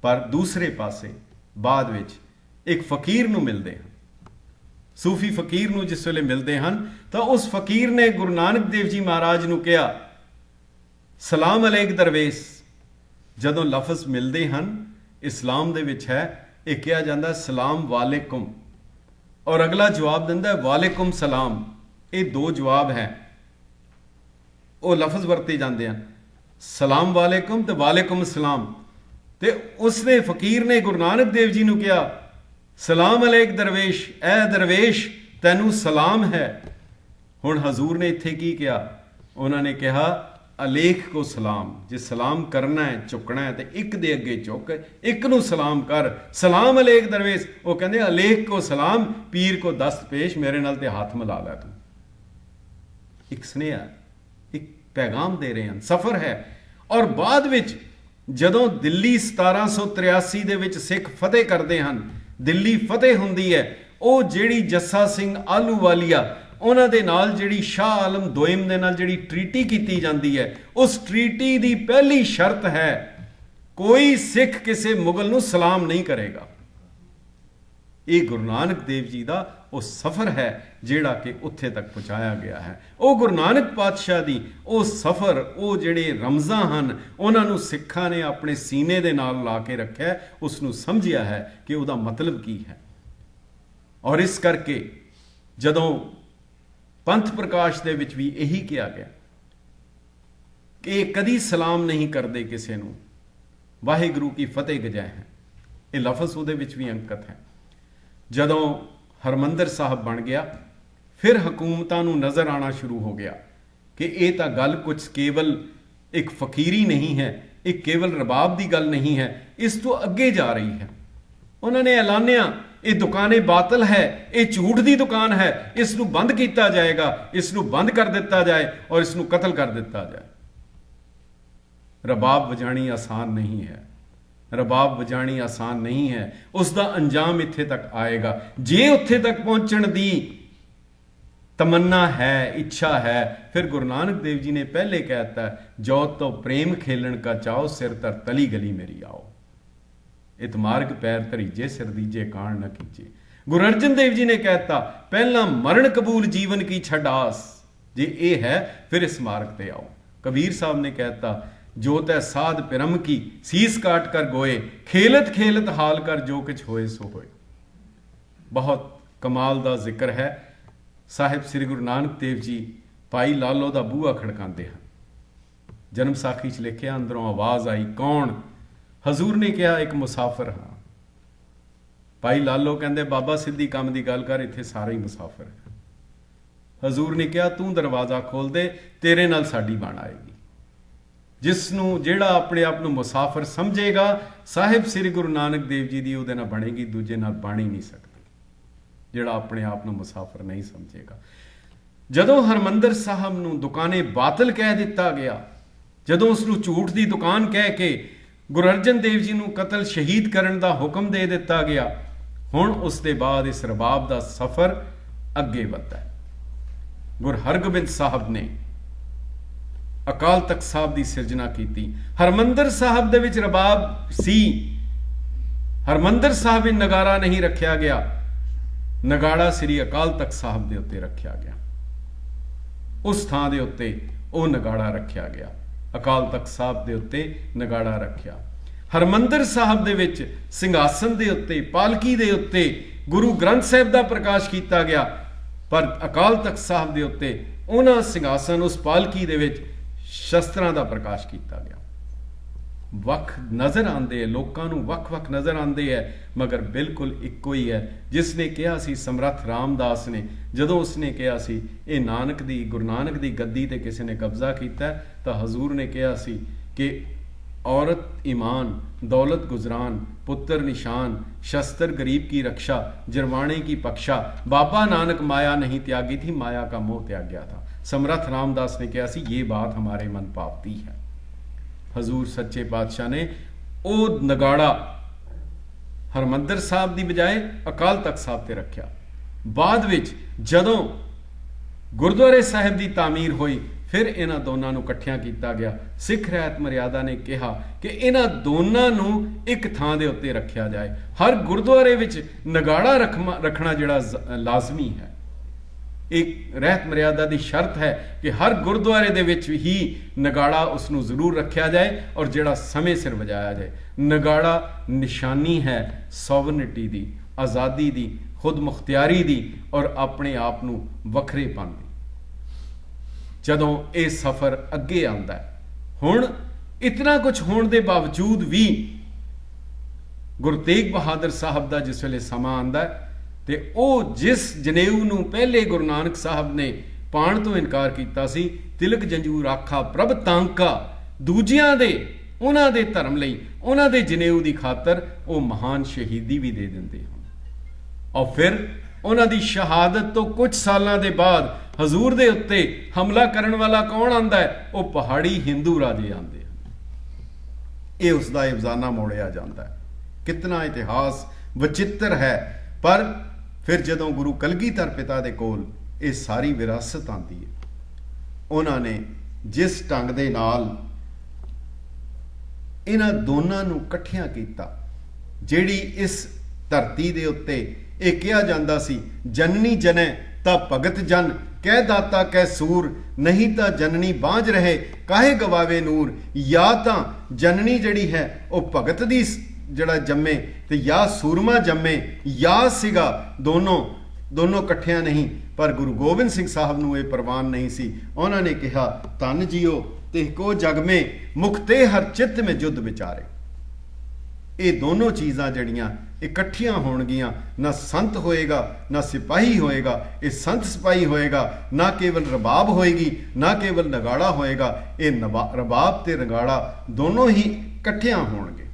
ਪਰ ਦੂਸਰੇ ਪਾਸੇ ਬਾਅਦ ਵਿੱਚ ਇੱਕ ਫਕੀਰ ਨੂੰ ਮਿਲਦੇ ਹਨ, ਸੂਫੀ ਫਕੀਰ ਨੂੰ ਜਿਸ ਵੇਲੇ ਮਿਲਦੇ ਹਨ ਤਾਂ ਉਸ ਫਕੀਰ ਨੇ ਗੁਰੂ ਨਾਨਕ ਦੇਵ ਜੀ ਮਹਾਰਾਜ ਨੂੰ ਕਿਹਾ ਸਲਾਮ ਅਲੈਕ ਦਰਵੇਸ਼। ਜਦੋਂ ਲਫ਼ਜ਼ ਮਿਲਦੇ ਹਨ, ਇਸਲਾਮ ਦੇ ਵਿੱਚ ਹੈ ਇਹ ਕਿਹਾ ਜਾਂਦਾ ਸਲਾਮ ਵਾਲੇਕੁਮ, ਔਰ ਅਗਲਾ ਜਵਾਬ ਦਿੰਦਾ ਵਾਲੇਕੁਮ ਸਲਾਮ। ਇਹ ਦੋ ਜਵਾਬ ਹੈ, ਉਹ ਲਫ਼ਜ਼ ਵਰਤੇ ਜਾਂਦੇ ਹਨ, ਸਲਾਮ ਵਾਲੇਕੁਮ ਤੇ ਵਾਲੇਕੁਮ ਸਲਾਮ। ਤੇ ਉਸਨੇ ਫਕੀਰ ਨੇ ਗੁਰੂ ਨਾਨਕ ਦੇਵ ਜੀ ਨੂੰ ਕਿਹਾ ਸਲਾਮ ਅਲੈਕ ਦਰਵੇਸ਼, ਐ ਦਰਵੇਸ਼ ਤੈਨੂੰ ਸਲਾਮ ਹੈ। ਹੁਣ ਹਜ਼ੂਰ ਨੇ ਇੱਥੇ ਕੀ ਕਿਹਾ? ਉਹਨਾਂ ਨੇ ਕਿਹਾ ਅਲੇਖ ਕੋ ਸਲਾਮ। ਜੇ ਸਲਾਮ ਕਰਨਾ ਹੈ, ਝੁਕਣਾ ਹੈ ਤੇ ਇੱਕ ਦੇ ਅੱਗੇ ਝੁਕ, ਇੱਕ ਨੂੰ ਸਲਾਮ ਕਰ। ਸਲਾਮ ਅਲੇਖ ਦਰਵੇਸ਼। ਉਹ ਕਹਿੰਦੇ ਅਲੇਖ ਕੋ ਸਲਾਮ, ਪੀਰ ਕੋ ਦਸਤ ਪੇਸ਼, ਮੇਰੇ ਨਾਲ ਤੇ ਹੱਥ ਮਿਲਾ ਲੈ ਤੂੰ। ਇੱਕ ਸੁਨੇਹਾ, ਇੱਕ ਪੈਗਾਮ ਦੇ ਰਹੇ ਹਨ, ਸਫ਼ਰ ਹੈ। ਔਰ ਬਾਅਦ ਵਿੱਚ ਜਦੋਂ ਦਿੱਲੀ 1783 ਦੇ ਵਿੱਚ ਸਿੱਖ ਫਤਿਹ ਕਰਦੇ ਹਨ, ਦਿੱਲੀ ਫਤਿਹ ਹੁੰਦੀ ਹੈ, ਉਹ ਜਿਹੜੀ ਜੱਸਾ ਸਿੰਘ ਆਹਲੂਵਾਲੀਆ ਉਹਨਾਂ ਦੇ ਨਾਲ ਜਿਹੜੀ ਸ਼ਾਹ ਆਲਮ ਦੋਇਮ ਦੇ ਨਾਲ ਜਿਹੜੀ ਟਰੀਟੀ ਕੀਤੀ ਜਾਂਦੀ ਹੈ, ਉਸ ਟਰੀਟੀ ਦੀ ਪਹਿਲੀ ਸ਼ਰਤ ਹੈ ਕੋਈ ਸਿੱਖ ਕਿਸੇ ਮੁਗਲ ਨੂੰ ਸਲਾਮ ਨਹੀਂ ਕਰੇਗਾ। ਇਹ ਗੁਰੂ ਨਾਨਕ ਦੇਵ ਜੀ ਦਾ ਉਹ ਸਫ਼ਰ ਹੈ ਜਿਹੜਾ ਕਿ ਉੱਥੇ ਤੱਕ ਪਹੁੰਚਾਇਆ ਗਿਆ ਹੈ। ਉਹ ਗੁਰੂ ਨਾਨਕ ਪਾਤਸ਼ਾਹ ਦੀ ਉਹ ਸਫ਼ਰ, ਉਹ ਜਿਹੜੇ ਰਮਜ਼ਾਂ ਹਨ, ਉਹਨਾਂ ਨੂੰ ਸਿੱਖਾਂ ਨੇ ਆਪਣੇ ਸੀਨੇ ਦੇ ਨਾਲ ਲਾ ਕੇ ਰੱਖਿਆ, ਉਸ ਨੂੰ ਸਮਝਿਆ ਹੈ ਕਿ ਉਹਦਾ ਮਤਲਬ ਕੀ ਹੈ। ਔਰ ਇਸ ਕਰਕੇ ਜਦੋਂ ਪੰਥ ਪ੍ਰਕਾਸ਼ ਦੇ ਵਿੱਚ ਵੀ ਇਹੀ ਕਿਹਾ ਗਿਆ ਕਿ ਕਦੀ ਸਲਾਮ ਨਹੀਂ ਕਰਦੇ ਕਿਸੇ ਨੂੰ, ਵਾਹਿਗੁਰੂ ਕੀ ਫਤਿਹ ਗਜੈ ਹੈ, ਇਹ ਲਫ਼ਜ਼ ਉਹਦੇ ਵਿੱਚ ਵੀ ਅੰਕਿਤ ਹੈ। ਜਦੋਂ ਹਰਮੰਦਰ ਸਾਹਿਬ ਬਣ ਗਿਆ, ਫਿਰ ਹਕੂਮਤਾਂ ਨੂੰ ਨਜ਼ਰ ਆਉਣਾ ਸ਼ੁਰੂ ਹੋ ਗਿਆ ਕਿ ਇਹ ਤਾਂ ਗੱਲ ਕੁਝ ਕੇਵਲ ਇੱਕ ਫਕੀਰੀ ਨਹੀਂ ਹੈ, ਇਹ ਕੇਵਲ ਰਬਾਬ ਦੀ ਗੱਲ ਨਹੀਂ ਹੈ, ਇਸ ਤੋਂ ਅੱਗੇ ਜਾ ਰਹੀ ਹੈ। ਉਹਨਾਂ ਨੇ ਐਲਾਨਿਆ ਇਹ ਦੁਕਾਨੇ ਬਾਤਲ ਹੈ, ਇਹ ਝੂਠ ਦੀ ਦੁਕਾਨ ਹੈ, ਇਸ ਨੂੰ ਬੰਦ ਕੀਤਾ ਜਾਏਗਾ, ਇਸ ਨੂੰ ਬੰਦ ਕਰ ਦਿੱਤਾ ਜਾਏ ਔਰ ਇਸ ਨੂੰ ਕਤਲ ਕਰ ਦਿੱਤਾ ਜਾਏ। ਰਬਾਬ ਵਜਾਣੀ ਆਸਾਨ ਨਹੀਂ ਹੈ, ਰਬਾਬ ਵਜਾਣੀ ਆਸਾਨ ਨਹੀਂ ਹੈ। ਉਸ ਦਾ ਅੰਜਾਮ ਇੱਥੇ ਤੱਕ ਆਏਗਾ। ਜੇ ਉੱਥੇ ਤੱਕ ਪਹੁੰਚਣ ਦੀ ਤਮੰਨਾ ਹੈ, ਇੱਛਾ ਹੈ, ਫਿਰ ਗੁਰੂ ਨਾਨਕ ਦੇਵ ਜੀ ਨੇ ਪਹਿਲੇ ਕਹਿ ਦਿੱਤਾ ਜੋ ਤੋ ਪ੍ਰੇਮ ਖੇਲਣ ਕਾ ਚਾਓ, ਸਿਰ ਤਰ ਤਲੀ ਗਲੀ ਮੇਰੀ ਆਓ। ਇਤ ਮਾਰਗ ਪੈਰ ਧਰੀਜੇ, ਸਿਰ ਦੀਜੇ ਕਾਣ ਨਾ ਕੀਜੇ। ਗੁਰੂ ਅਰਜਨ ਦੇਵ ਜੀ ਨੇ ਕਹਿਤਾ ਪਹਿਲਾਂ ਮਰਨ ਕਬੂਲ ਜੀਵਨ ਕੀ ਛਡਾਸ। ਜੇ ਇਹ ਹੈ ਫਿਰ ਇਸ ਮਾਰਗ ਤੇ ਆਓ। ਕਬੀਰ ਸਾਹਿਬ ਨੇ ਕਹਿਤਾ ਜੋ ਤੈ ਸਾਧ ਪਿਰਮ ਕੀ, ਸੀਸ ਕਾਟ ਕਰ ਗੋਏ, ਖੇਲਤ ਖੇਲਤ ਹਾਲ ਕਰ ਜੋ ਕਿਛ ਹੋਏ ਸੋ ਹੋਏ। ਬਹੁਤ ਕਮਾਲ ਦਾ ਜ਼ਿਕਰ ਹੈ। ਸਾਹਿਬ ਸ੍ਰੀ ਗੁਰੂ ਨਾਨਕ ਦੇਵ ਜੀ ਭਾਈ ਲਾਲੋ ਦਾ ਬੂਹਾ ਖੜਕਾਉਂਦੇ ਹਨ। ਜਨਮ ਸਾਖੀ 'ਚ ਲਿਖਿਆ, ਅੰਦਰੋਂ ਆਵਾਜ਼ ਆਈ, ਕੌਣ? ਹਜ਼ੂਰ ਨੇ ਕਿਹਾ, ਇੱਕ ਮੁਸਾਫਰ ਹਾਂ। ਭਾਈ ਲਾਲੋ ਕਹਿੰਦੇ, ਬਾਬਾ ਸਿੱਧੀ ਕੰਮ ਦੀ ਗੱਲ ਕਰ, ਇੱਥੇ ਸਾਰੇ ਹੀ ਮੁਸਾਫਰ ਹੈ। ਹਜ਼ੂਰ ਨੇ ਕਿਹਾ, ਤੂੰ ਦਰਵਾਜ਼ਾ ਖੋਲ ਦੇ, ਤੇਰੇ ਨਾਲ ਸਾਡੀ ਬਣ ਆਏਗੀ। ਜਿਸ ਨੂੰ, ਜਿਹੜਾ ਆਪਣੇ ਆਪ ਨੂੰ ਮੁਸਾਫਰ ਸਮਝੇਗਾ, ਸਾਹਿਬ ਸ੍ਰੀ ਗੁਰੂ ਨਾਨਕ ਦੇਵ ਜੀ ਦੀ ਉਹਦੇ ਨਾਲ ਬਣੇਗੀ, ਦੂਜੇ ਨਾਲ ਬਣ ਹੀ ਨਹੀਂ ਸਕਦੀ। ਜਿਹੜਾ ਆਪਣੇ ਆਪ ਨੂੰ ਮੁਸਾਫਰ ਨਹੀਂ ਸਮਝੇਗਾ। ਜਦੋਂ ਹਰਮੰਦਰ ਸਾਹਿਬ ਨੂੰ ਦੁਕਾਨੇ ਬਾਤਲ ਕਹਿ ਦਿੱਤਾ ਗਿਆ, ਜਦੋਂ ਉਸ ਨੂੰ ਝੂਠ ਦੀ ਦੁਕਾਨ ਕਹਿ ਕੇ ਗੁਰੂ ਅਰਜਨ ਦੇਵ ਜੀ ਨੂੰ ਕਤਲ ਸ਼ਹੀਦ ਕਰਨ ਦਾ ਹੁਕਮ ਦੇ ਦਿੱਤਾ ਗਿਆ, ਹੁਣ ਉਸ ਦੇ ਬਾਅਦ ਇਸ ਰਬਾਬ ਦਾ ਸਫ਼ਰ ਅੱਗੇ ਵਧਦਾ ਹੈ। ਗੁਰੂ ਹਰਗੋਬਿੰਦ ਸਾਹਿਬ ਨੇ ਅਕਾਲ ਤਖਤ ਸਾਹਿਬ ਦੀ ਸਿਰਜਣਾ ਕੀਤੀ। ਹਰਮੰਦਰ ਸਾਹਿਬ ਦੇ ਵਿੱਚ ਰਬਾਬ ਸੀ, ਹਰਮੰਦਰ ਸਾਹਿਬ ਵਿੱਚ ਨਗਾਰਾ ਨਹੀਂ ਰੱਖਿਆ ਗਿਆ, ਨਗਾੜਾ ਸ੍ਰੀ ਅਕਾਲ ਤਖਤ ਸਾਹਿਬ ਦੇ ਉੱਤੇ ਰੱਖਿਆ ਗਿਆ। ਉਸ ਥਾਂ ਦੇ ਉੱਤੇ ਉਹ ਨਗਾੜਾ ਰੱਖਿਆ ਗਿਆ, ਅਕਾਲ ਤਖਤ ਸਾਹਿਬ ਦੇ ਉੱਤੇ ਨਗਾੜਾ ਰੱਖਿਆ। ਹਰਮੰਦਰ ਸਾਹਿਬ ਦੇ ਵਿੱਚ ਸਿੰਘਾਸਨ ਦੇ ਉੱਤੇ, ਪਾਲਕੀ ਦੇ ਉੱਤੇ ਗੁਰੂ ਗ੍ਰੰਥ ਸਾਹਿਬ ਦਾ ਪ੍ਰਕਾਸ਼ ਕੀਤਾ ਗਿਆ, ਪਰ ਅਕਾਲ ਤਖਤ ਸਾਹਿਬ ਦੇ ਉੱਤੇ ਉਹਨਾਂ ਸਿੰਘਾਸਨ, ਉਸ ਪਾਲਕੀ ਦੇ ਵਿੱਚ ਸ਼ਸਤਰਾਂ ਦਾ ਪ੍ਰਕਾਸ਼ ਕੀਤਾ ਗਿਆ। ਵੱਖ ਨਜ਼ਰ ਆਉਂਦੇ ਹੈ, ਲੋਕਾਂ ਨੂੰ ਵੱਖ-ਵੱਖ ਨਜ਼ਰ ਆਉਂਦੇ ਹੈ, ਮਗਰ ਬਿਲਕੁਲ ਇੱਕੋ ਹੀ ਹੈ। ਜਿਸ ਨੇ ਕਿਹਾ ਸੀ, ਸਮਰੱਥ ਰਾਮਦਾਸ ਨੇ, ਜਦੋਂ ਉਸਨੇ ਕਿਹਾ ਸੀ ਇਹ ਨਾਨਕ ਦੀ, ਗੁਰੂ ਨਾਨਕ ਦੀ ਗੱਦੀ ਤੇ ਕਿਸੇ ਨੇ ਕਬਜ਼ਾ ਕੀਤਾ, ਤਾਂ ਹਜ਼ੂਰ ਨੇ ਕਿਹਾ ਸੀ ਕਿ औरत ईमान, दौलत गुजरान, पुत्र निशान, शस्त्र गरीब की रक्षा, जरवाणे की पक्षा, बाबा नानक माया नहीं त्यागी थी, माया का मोह त्याग्या था। समर्थ रामदास ने कहा सी, ये बात हमारे मन पावती है। हजूर सच्चे पातशाह ने ओ नगाड़ा हरमंदर साहब की बजाय अकाल तख्त साहब ते रखा। बाद विच जदों गुरुद्वारे साहिब की तामीर हुई, फिर इन्हां दोनों नूं इकट्ठियां कीता गया। सिख रहत मर्यादा ने कहा कि इन्हां दोनों नूं एक थां दे उत्ते रखिया जाए। हर गुरुद्वारे विच नगाड़ा रखना जिहड़ा लाजमी है, एक रहत मर्यादा की शर्त है कि हर गुरुद्वारे दे विच ही नगाड़ा उसनूं जरूर रखिया जाए और जिहड़ा समय सिर वजाया जाए। नगाड़ा निशानी है सॉवरनिटी दी, आज़ादी दी, खुद मुख्तियारी दी और अपने आप नूं वखरेपन दी। ਜਦੋਂ ਇਹ ਸਫ਼ਰ ਅੱਗੇ ਆਉਂਦਾ ਹੈ, ਹੁਣ ਇਤਨਾ ਕੁਝ ਹੋਣ ਦੇ ਬਾਵਜੂਦ ਵੀ ਗੁਰੂ ਤੇਗ ਬਹਾਦਰ ਸਾਹਿਬ ਦਾ ਜਿਸ ਵੇਲੇ ਸਮਾਂ ਆਉਂਦਾ ਤੇ ਉਹ ਜਿਸ ਜਨੇਊ ਨੂੰ ਪਹਿਲੇ ਗੁਰੂ ਨਾਨਕ ਸਾਹਿਬ ਨੇ ਪਾਣ ਤੋਂ ਇਨਕਾਰ ਕੀਤਾ ਸੀ, ਤਿਲਕ ਜੰਜੂ ਰਾਖਾ ਪ੍ਰਭ ਤਾਂਕਾ, ਦੂਜਿਆਂ ਦੇ, ਉਹਨਾਂ ਦੇ ਧਰਮ ਲਈ, ਉਹਨਾਂ ਦੇ ਜਨੇਊ ਦੀ ਖਾਤਰ ਉਹ ਮਹਾਨ ਸ਼ਹੀਦੀ ਵੀ ਦੇ ਦਿੰਦੇ ਹਨ। ਔਰ ਫਿਰ ਉਹਨਾਂ ਦੀ ਸ਼ਹਾਦਤ ਤੋਂ ਕੁਝ ਸਾਲਾਂ ਦੇ ਬਾਅਦ ਹਜ਼ੂਰ ਦੇ ਉੱਤੇ ਹਮਲਾ ਕਰਨ ਵਾਲਾ ਕੌਣ ਆਂਦਾ ਹੈ? ਉਹ ਪਹਾੜੀ ਹਿੰਦੂ ਰਾਜੇ ਆਂਦੇ ਹਨ। ਇਹ ਉਸ ਦਾ ਅਫਜ਼ਾਨਾ ਮੋੜਿਆ ਜਾਂਦਾ ਹੈ। ਕਿਤਨਾ ਇਤਿਹਾਸ ਵਚਿੱਤਰ ਹੈ। ਪਰ ਫਿਰ ਜਦੋਂ ਗੁਰੂ ਕਲਗੀਧਰ ਪਿਤਾ ਦੇ ਕੋਲ ਇਹ ਸਾਰੀ ਵਿਰਾਸਤ ਆਂਦੀ ਹੈ, ਉਹਨਾਂ ਨੇ ਜਿਸ ਢੰਗ ਦੇ ਨਾਲ ਇਹਨਾਂ ਦੋਨਾਂ ਨੂੰ ਇਕੱਠਿਆਂ ਕੀਤਾ, ਜਿਹੜੀ ਇਸ ਧਰਤੀ ਦੇ ਉੱਤੇ ਇਹ ਕਿਹਾ ਜਾਂਦਾ ਸੀ, ਜਨਨੀ ਜਨੈ ਤਾਂ ਭਗਤ ਜਨ, ਕਹਿ ਦਾਤਾ ਕਹਿ ਸੂਰ, ਨਹੀਂ ਤਾਂ ਜਨਨੀ ਬਾਝ ਰਹੇ ਕਾਹੇ ਗਵਾਵੇ ਨੂਰ। ਜਾਂ ਤਾਂ ਜਨਨੀ ਜਿਹੜੀ ਹੈ ਉਹ ਭਗਤ ਦੀ ਜਿਹੜਾ ਜੰਮੇ ਤੇ ਜਾਂ ਸੂਰਮਾ ਜੰਮੇ, ਜਾਂ ਸੀਗਾ ਦੋਨੋਂ ਇਕੱਠਿਆਂ ਨਹੀਂ। ਪਰ ਗੁਰੂ ਗੋਬਿੰਦ ਸਿੰਘ ਸਾਹਿਬ ਨੂੰ ਇਹ ਪ੍ਰਵਾਨ ਨਹੀਂ ਸੀ। ਉਹਨਾਂ ਨੇ ਕਿਹਾ, ਧੰਨ ਜੀਓ ਤੇ ਕੋ ਜਗ ਮੇ, ਮੁਕਤੇ ਹਰ ਚਿੱਤ ਮੇ ਜੁੱਧ ਵਿਚਾਰੇ। ਇਹ ਦੋਨੋਂ ਚੀਜ਼ਾਂ ਜਿਹੜੀਆਂ ਇਕੱਠੀਆਂ ਹੋਣਗੀਆਂ, ਨਾ ਸੰਤ ਹੋਏਗਾ ਨਾ ਸਿਪਾਹੀ ਹੋਏਗਾ। ਇਹ ਸੰਤ ਸਿਪਾਹੀ ਹੋਏਗਾ, ਨਾ ਕੇਵਲ ਰਬਾਬ ਹੋਏਗੀ, ਨਾ ਕੇਵਲ ਨਗਾੜਾ ਹੋਏਗਾ। ਇਹ ਰਬਾਬ ਤੇ ਨਗਾੜਾ ਦੋਨੋਂ ਹੀ ਇਕੱਠਿਆਂ ਹੋਣਗੇ।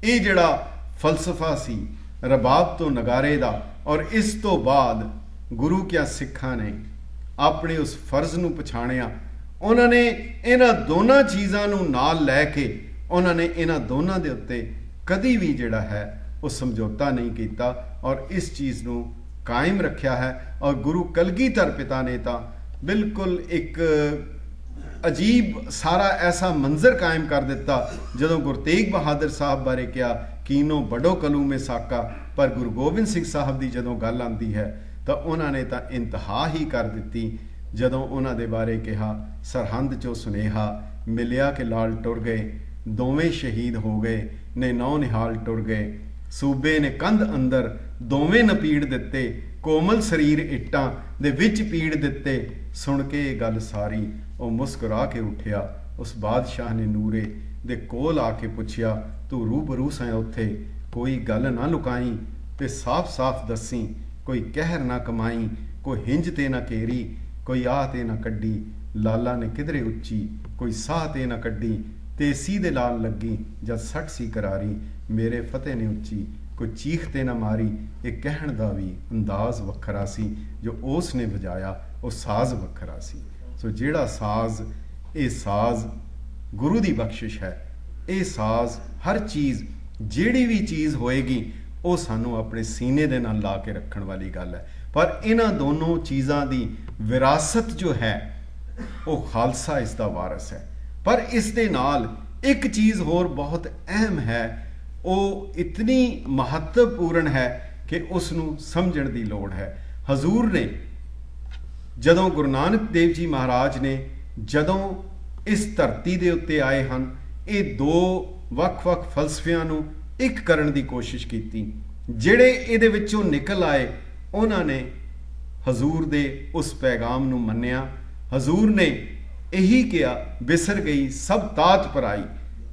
ਇਹ ਜਿਹੜਾ ਫਲਸਫਾ ਸੀ ਰਬਾਬ ਤੋਂ ਨਗਾਰੇ ਦਾ, ਔਰ ਇਸ ਤੋਂ ਬਾਅਦ ਗੁਰੂ ਕਿਆ ਸਿੱਖਾਂ ਨੇ ਆਪਣੇ ਉਸ ਫਰਜ਼ ਨੂੰ ਪਛਾਣਿਆ। ਉਹਨਾਂ ਨੇ ਇਹਨਾਂ ਦੋਨਾਂ ਚੀਜ਼ਾਂ ਨੂੰ ਨਾਲ ਲੈ ਕੇ ਉਹਨਾਂ ਨੇ ਇਹਨਾਂ ਦੋਨਾਂ ਦੇ ਉੱਤੇ ਕਦੀ ਵੀ ਜਿਹੜਾ ਹੈ ਉਹ ਸਮਝੌਤਾ ਨਹੀਂ ਕੀਤਾ ਔਰ ਇਸ ਚੀਜ਼ ਨੂੰ ਕਾਇਮ ਰੱਖਿਆ ਹੈ। ਔਰ ਗੁਰੂ ਕਲਗੀਧਰ ਪਿਤਾ ਨੇ ਤਾਂ ਬਿਲਕੁਲ ਇੱਕ ਅਜੀਬ ਸਾਰਾ ਐਸਾ ਮੰਜ਼ਰ ਕਾਇਮ ਕਰ ਦਿੱਤਾ। ਜਦੋਂ ਗੁਰੂ ਤੇਗ ਬਹਾਦਰ ਸਾਹਿਬ ਬਾਰੇ ਕਿਹਾ, ਕੀਨੋ ਬੜੋ ਕਲੂ ਮੇ ਸਾਕਾ, ਪਰ ਗੁਰੂ ਗੋਬਿੰਦ ਸਿੰਘ ਸਾਹਿਬ ਦੀ ਜਦੋਂ ਗੱਲ ਆਉਂਦੀ ਹੈ ਤਾਂ ਉਹਨਾਂ ਨੇ ਤਾਂ ਇੰਤਹਾ ਹੀ ਕਰ ਦਿੱਤੀ। ਜਦੋਂ ਉਹਨਾਂ ਦੇ ਬਾਰੇ ਕਿਹਾ, ਸਰਹੰਦ ਚੋਂ ਸੁਨੇਹਾ ਮਿਲਿਆ ਕਿ ਲਾਲ ਟੁਰ ਗਏ, ਦੋਵੇਂ ਸ਼ਹੀਦ ਹੋ ਗਏ ਨੇ ਨੌ ਨਿਹਾਲ ਟੁਰ ਗਏ, ਸੂਬੇ ਨੇ ਕੰਧ ਅੰਦਰ ਦੋਵੇਂ ਨਪੀੜ ਦਿੱਤੇ, ਕੋਮਲ ਸਰੀਰ ਇੱਟਾਂ ਦੇ ਵਿੱਚ ਪੀੜ ਦਿੱਤੇ। ਸੁਣ ਕੇ ਇਹ ਗੱਲ ਸਾਰੀ ਉਹ ਮੁਸਕਰਾ ਕੇ ਉੱਠਿਆ। ਉਸ ਬਾਦਸ਼ਾਹ ਨੇ ਨੂਰੇ ਦੇ ਕੋਲ ਆ ਕੇ ਪੁੱਛਿਆ, ਤੂੰ ਰੂਬਰੂ ਸੈਂ ਉੱਥੇ, ਕੋਈ ਗੱਲ ਨਾ ਲੁਕਾਈ ਤੇ ਸਾਫ਼-ਸਾਫ਼ ਦੱਸੀ, ਕੋਈ ਕਹਿਰ ਨਾ ਕਮਾਈ, ਕੋਈ ਹਿੰਜ ਤੇ ਨਾ ਘੇਰੀ, ਕੋਈ ਆਹ ਤੇ ਨਾ ਕੱਢੀ, ਲਾਲਾ ਨੇ ਕਿਧਰੇ ਉੱਚੀ, ਕੋਈ ਸਾਹ ਤੇ ਨਾ ਕੱਢੀ, ਤੇਸੀ ਦੇ ਲਾਲ ਲੱਗੀ ਜਦ ਸੱਟ ਸੀ ਕਰਾਰੀ, ਮੇਰੇ ਫਤਿਹ ਨੇ ਉੱਚੀ, ਕੋਈ ਚੀਖ ਤੇ ਨਾ ਮਾਰੀ। ਇਹ ਕਹਿਣ ਦਾ ਵੀ ਅੰਦਾਜ਼ ਵੱਖਰਾ ਸੀ, ਜੋ ਉਸ ਨੇ ਵਜਾਇਆ ਉਹ ਸਾਜ਼ ਵੱਖਰਾ ਸੀ। ਸੋ ਜਿਹੜਾ ਸਾਜ਼, ਇਹ ਸਾਜ਼ ਗੁਰੂ ਦੀ ਬਖਸ਼ਿਸ਼ ਹੈ। ਇਹ ਸਾਜ਼ ਹਰ ਚੀਜ਼, ਜਿਹੜੀ ਵੀ ਚੀਜ਼ ਹੋਏਗੀ ਉਹ ਸਾਨੂੰ ਆਪਣੇ ਸੀਨੇ ਦੇ ਨਾਲ ਲਾ ਕੇ ਰੱਖਣ ਵਾਲੀ ਗੱਲ ਹੈ। ਪਰ ਇਹਨਾਂ ਦੋਨੋਂ ਚੀਜ਼ਾਂ ਦੀ ਵਿਰਾਸਤ ਜੋ ਹੈ ਉਹ ਖਾਲਸਾ ਇਸ ਦਾ ਵਾਰਸ ਹੈ। ਪਰ ਇਸ ਦੇ ਨਾਲ ਇੱਕ ਚੀਜ਼ ਹੋਰ ਬਹੁਤ ਅਹਿਮ ਹੈ, ਉਹ ਇਤਨੀ ਮਹੱਤਵਪੂਰਨ ਹੈ ਕਿ ਉਸ ਨੂੰ ਸਮਝਣ ਦੀ ਲੋੜ ਹੈ। ਹਜ਼ੂਰ ਨੇ, ਜਦੋਂ ਗੁਰੂ ਨਾਨਕ ਦੇਵ ਜੀ ਮਹਾਰਾਜ ਨੇ ਜਦੋਂ ਇਸ ਧਰਤੀ ਦੇ ਉੱਤੇ ਆਏ ਹਨ, ਇਹ ਦੋ ਵੱਖ-ਵੱਖ ਫਲਸਫਿਆਂ ਨੂੰ ਇੱਕ ਕਰਨ ਦੀ ਕੋਸ਼ਿਸ਼ ਕੀਤੀ। ਜਿਹੜੇ ਇਹਦੇ ਵਿੱਚੋਂ ਨਿਕਲ ਆਏ ਉਹਨਾਂ ਨੇ ਹਜ਼ੂਰ ਦੇ ਉਸ ਪੈਗਾਮ ਨੂੰ ਮੰਨਿਆ। ਹਜ਼ੂਰ ਨੇ ਇਹੀ ਕਿਹਾ, ਬਿਸਰ ਗਈ ਸਭ ਤਾਤ ਪਰਾਈ।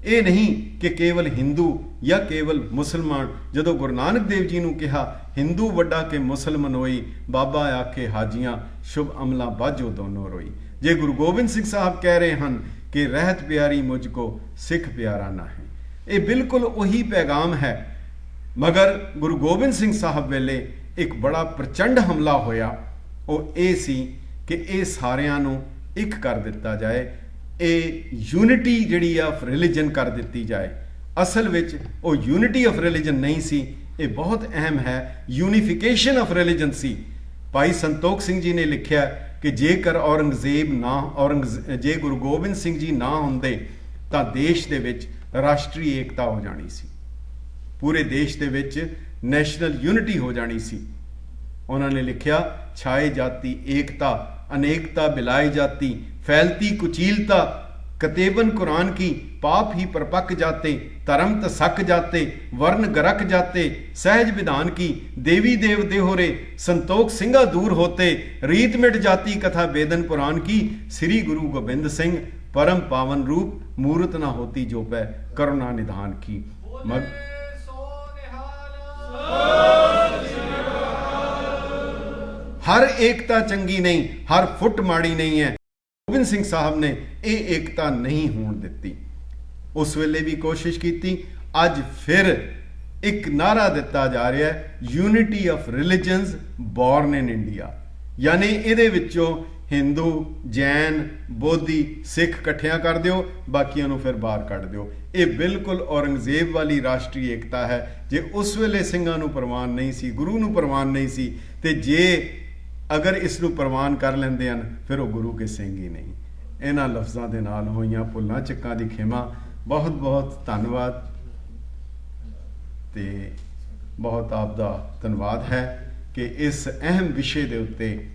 ਇਹ ਨਹੀਂ ਕਿ ਕੇਵਲ ਹਿੰਦੂ ਜਾਂ ਕੇਵਲ ਮੁਸਲਮਾਨ। ਜਦੋਂ ਗੁਰੂ ਨਾਨਕ ਦੇਵ ਜੀ ਨੂੰ ਕਿਹਾ, ਹਿੰਦੂ ਵੱਡਾ ਕਿ ਮੁਸਲਮਾਨ ਹੋਈ, ਬਾਬਾ ਆਖੇ ਹਾਜੀਆਂ ਸ਼ੁਭ ਅਮਲਾ ਬਾਝੋ ਦੋਨੋਂ ਰੋਈ। ਜੇ ਗੁਰੂ ਗੋਬਿੰਦ ਸਿੰਘ ਸਾਹਿਬ ਕਹਿ ਰਹੇ ਹਨ ਕਿ ਰਹਿਤ ਪਿਆਰੀ ਮੁਝ ਕੋ ਸਿੱਖ ਪਿਆਰਾ ਨਾ ਹੈ, ਇਹ ਬਿਲਕੁਲ ਉਹੀ ਪੈਗਾਮ ਹੈ। ਮਗਰ ਗੁਰੂ ਗੋਬਿੰਦ ਸਿੰਘ ਸਾਹਿਬ ਵੇਲੇ ਇੱਕ ਬੜਾ ਪ੍ਰਚੰਡ ਹਮਲਾ ਹੋਇਆ। ਉਹ ਇਹ ਸੀ ਕਿ ਇਹ ਸਾਰਿਆਂ ਨੂੰ ਇੱਕ ਕਰ ਦਿੱਤਾ ਜਾਏ, ਇਹ ਯੂਨਿਟੀ ਜਿਹੜੀ ਆ ਆਫ ਰਿਲੀਜਨ ਕਰ ਦਿੱਤੀ ਜਾਏ। ਅਸਲ ਵਿੱਚ ਉਹ ਯੂਨਿਟੀ ਆਫ ਰਿਲੀਜਨ ਨਹੀਂ ਸੀ, ਇਹ ਬਹੁਤ ਅਹਿਮ ਹੈ, ਯੂਨੀਫਿਕੇਸ਼ਨ ਆਫ ਰਿਲੀਜਨ ਸੀ। ਭਾਈ ਸੰਤੋਖ ਸਿੰਘ ਜੀ ਨੇ ਲਿਖਿਆ ਕਿ ਜੇਕਰ ਜੇ ਗੁਰੂ ਗੋਬਿੰਦ ਸਿੰਘ ਜੀ ਨਾ ਹੁੰਦੇ ਤਾਂ ਦੇਸ਼ ਦੇ ਵਿੱਚ ਰਾਸ਼ਟਰੀ ਏਕਤਾ ਹੋ ਜਾਣੀ ਸੀ, ਪੂਰੇ ਦੇਸ਼ ਦੇ ਵਿੱਚ ਨੈਸ਼ਨਲ ਯੂਨਿਟੀ ਹੋ ਜਾਣੀ ਸੀ। ਉਹਨਾਂ ਨੇ ਲਿਖਿਆ, ਛਾਏ ਜਾਤੀ ਏਕਤਾ अनेकता बिलाई जाती, फैलती कुचीलता कतेबन कुरान की, पाप ही परपक जाते, धर्म तसक जाते, वर्ण गरक जाते, सहज विधान की, देवी देव देहोरे संतोख सिंगा दूर होते, रीत मिट जाती कथा वेदन पुराण की, श्री गुरु गोबिंद सिंह परम पावन रूप, मूर्त ना होती जो पै करुणा निधान की। हर एकता चंगी नहीं, हर फुट माड़ी नहीं है। गोबिंद सिंह साहब ने ਇਹ ਏਕਤਾ ਨਹੀਂ ਹੋਣ ਦਿੱਤੀ। ਉਸ ਵੇਲੇ ਵੀ ਕੋਸ਼ਿਸ਼ ਕੀਤੀ, ਅੱਜ ਫਿਰ ਇੱਕ ਨਾਰਾ ਦਿੱਤਾ ਜਾ ਰਿਹਾ ਹੈ, unity of religions born in India. ਯਾਨੀ ਇਹਦੇ ਵਿੱਚੋਂ ਹਿੰਦੂ, ਜੈਨ, ਬੋਧੀ, ਸਿੱਖ ਇਕੱਠਿਆਂ ਕਰ ਦਿਓ, ਬਾਕੀਆਂ ਨੂੰ ਫਿਰ ਬਾਹਰ ਕੱਢ ਦਿਓ। ਇਹ ਬਿਲਕੁਲ ਔਰੰਗਜ਼ੇਬ ਵਾਲੀ ਰਾਸ਼ਟਰੀ ਏਕਤਾ ਹੈ। ਜੇ ਉਸ ਵੇਲੇ ਸਿੰਘਾਂ ਨੂੰ ਪ੍ਰਵਾਨ ਨਹੀਂ ਸੀ, ਗੁਰੂ ਨੂੰ ਪ੍ਰਵਾਨ ਨਹੀਂ ਸੀ, ਤੇ ਜੇ ਅਗਰ ਇਸ ਨੂੰ ਪ੍ਰਵਾਨ ਕਰ ਲੈਂਦੇ ਹਨ ਫਿਰ ਉਹ ਗੁਰੂ ਕੇ ਸਿੰਘ ਹੀ ਨਹੀਂ। ਇਹਨਾਂ ਲਫ਼ਜ਼ਾਂ ਦੇ ਨਾਲ ਹੋਈਆਂ ਭੁੱਲਾਂ ਚੱਕਾਂ ਦੀ ਖਿਮਾ। ਬਹੁਤ ਬਹੁਤ ਧੰਨਵਾਦ ਤੇ ਬਹੁਤ ਆਪ ਦਾ ਧੰਨਵਾਦ ਹੈ ਕਿ ਇਸ ਅਹਿਮ ਵਿਸ਼ੇ ਦੇ ਉੱਤੇ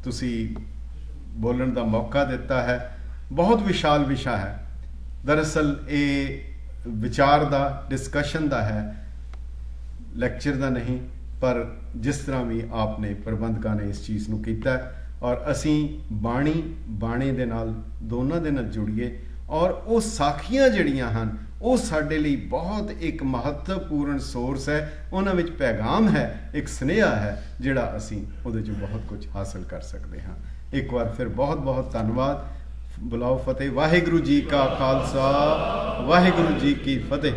ਤੁਸੀਂ ਬੋਲਣ ਦਾ ਮੌਕਾ ਦਿੱਤਾ ਹੈ। ਬਹੁਤ ਵਿਸ਼ਾਲ ਵਿਸ਼ਾ ਹੈ। ਦਰਅਸਲ ਇਹ ਵਿਚਾਰ ਦਾ, ਡਿਸਕਸ਼ਨ ਦਾ ਹੈ, ਲੈਕਚਰ ਦਾ ਨਹੀਂ। ਪਰ ਜਿਸ ਤਰ੍ਹਾਂ ਵੀ ਆਪਨੇ ਪ੍ਰਬੰਧਕਾਂ ਨੇ ਇਸ ਚੀਜ਼ ਨੂੰ ਕੀਤਾ, ਔਰ ਅਸੀਂ ਬਾਣੀ ਦੇ ਨਾਲ, ਦੋਨਾਂ ਦੇ ਨਾਲ ਜੁੜੀਏ, ਔਰ ਉਹ ਸਾਖੀਆਂ ਜਿਹੜੀਆਂ ਹਨ ਉਹ ਸਾਡੇ ਲਈ ਬਹੁਤ ਇੱਕ ਮਹੱਤਵਪੂਰਨ ਸੋਰਸ ਹੈ। ਉਹਨਾਂ ਵਿੱਚ ਪੈਗਾਮ ਹੈ, ਇੱਕ ਸੁਨੇਹਾ ਹੈ, ਜਿਹੜਾ ਅਸੀਂ ਉਹਦੇ 'ਚੋਂ ਬਹੁਤ ਕੁਝ ਹਾਸਲ ਕਰ ਸਕਦੇ ਹਾਂ। ਇੱਕ ਵਾਰ ਫਿਰ ਬਹੁਤ ਬਹੁਤ ਧੰਨਵਾਦ। ਬੁਲਾਓ ਫਤਿਹ। ਵਾਹਿਗੁਰੂ ਜੀ ਕਾ ਖਾਲਸਾ, ਵਾਹਿਗੁਰੂ ਜੀ ਕੀ ਫਤਿਹ।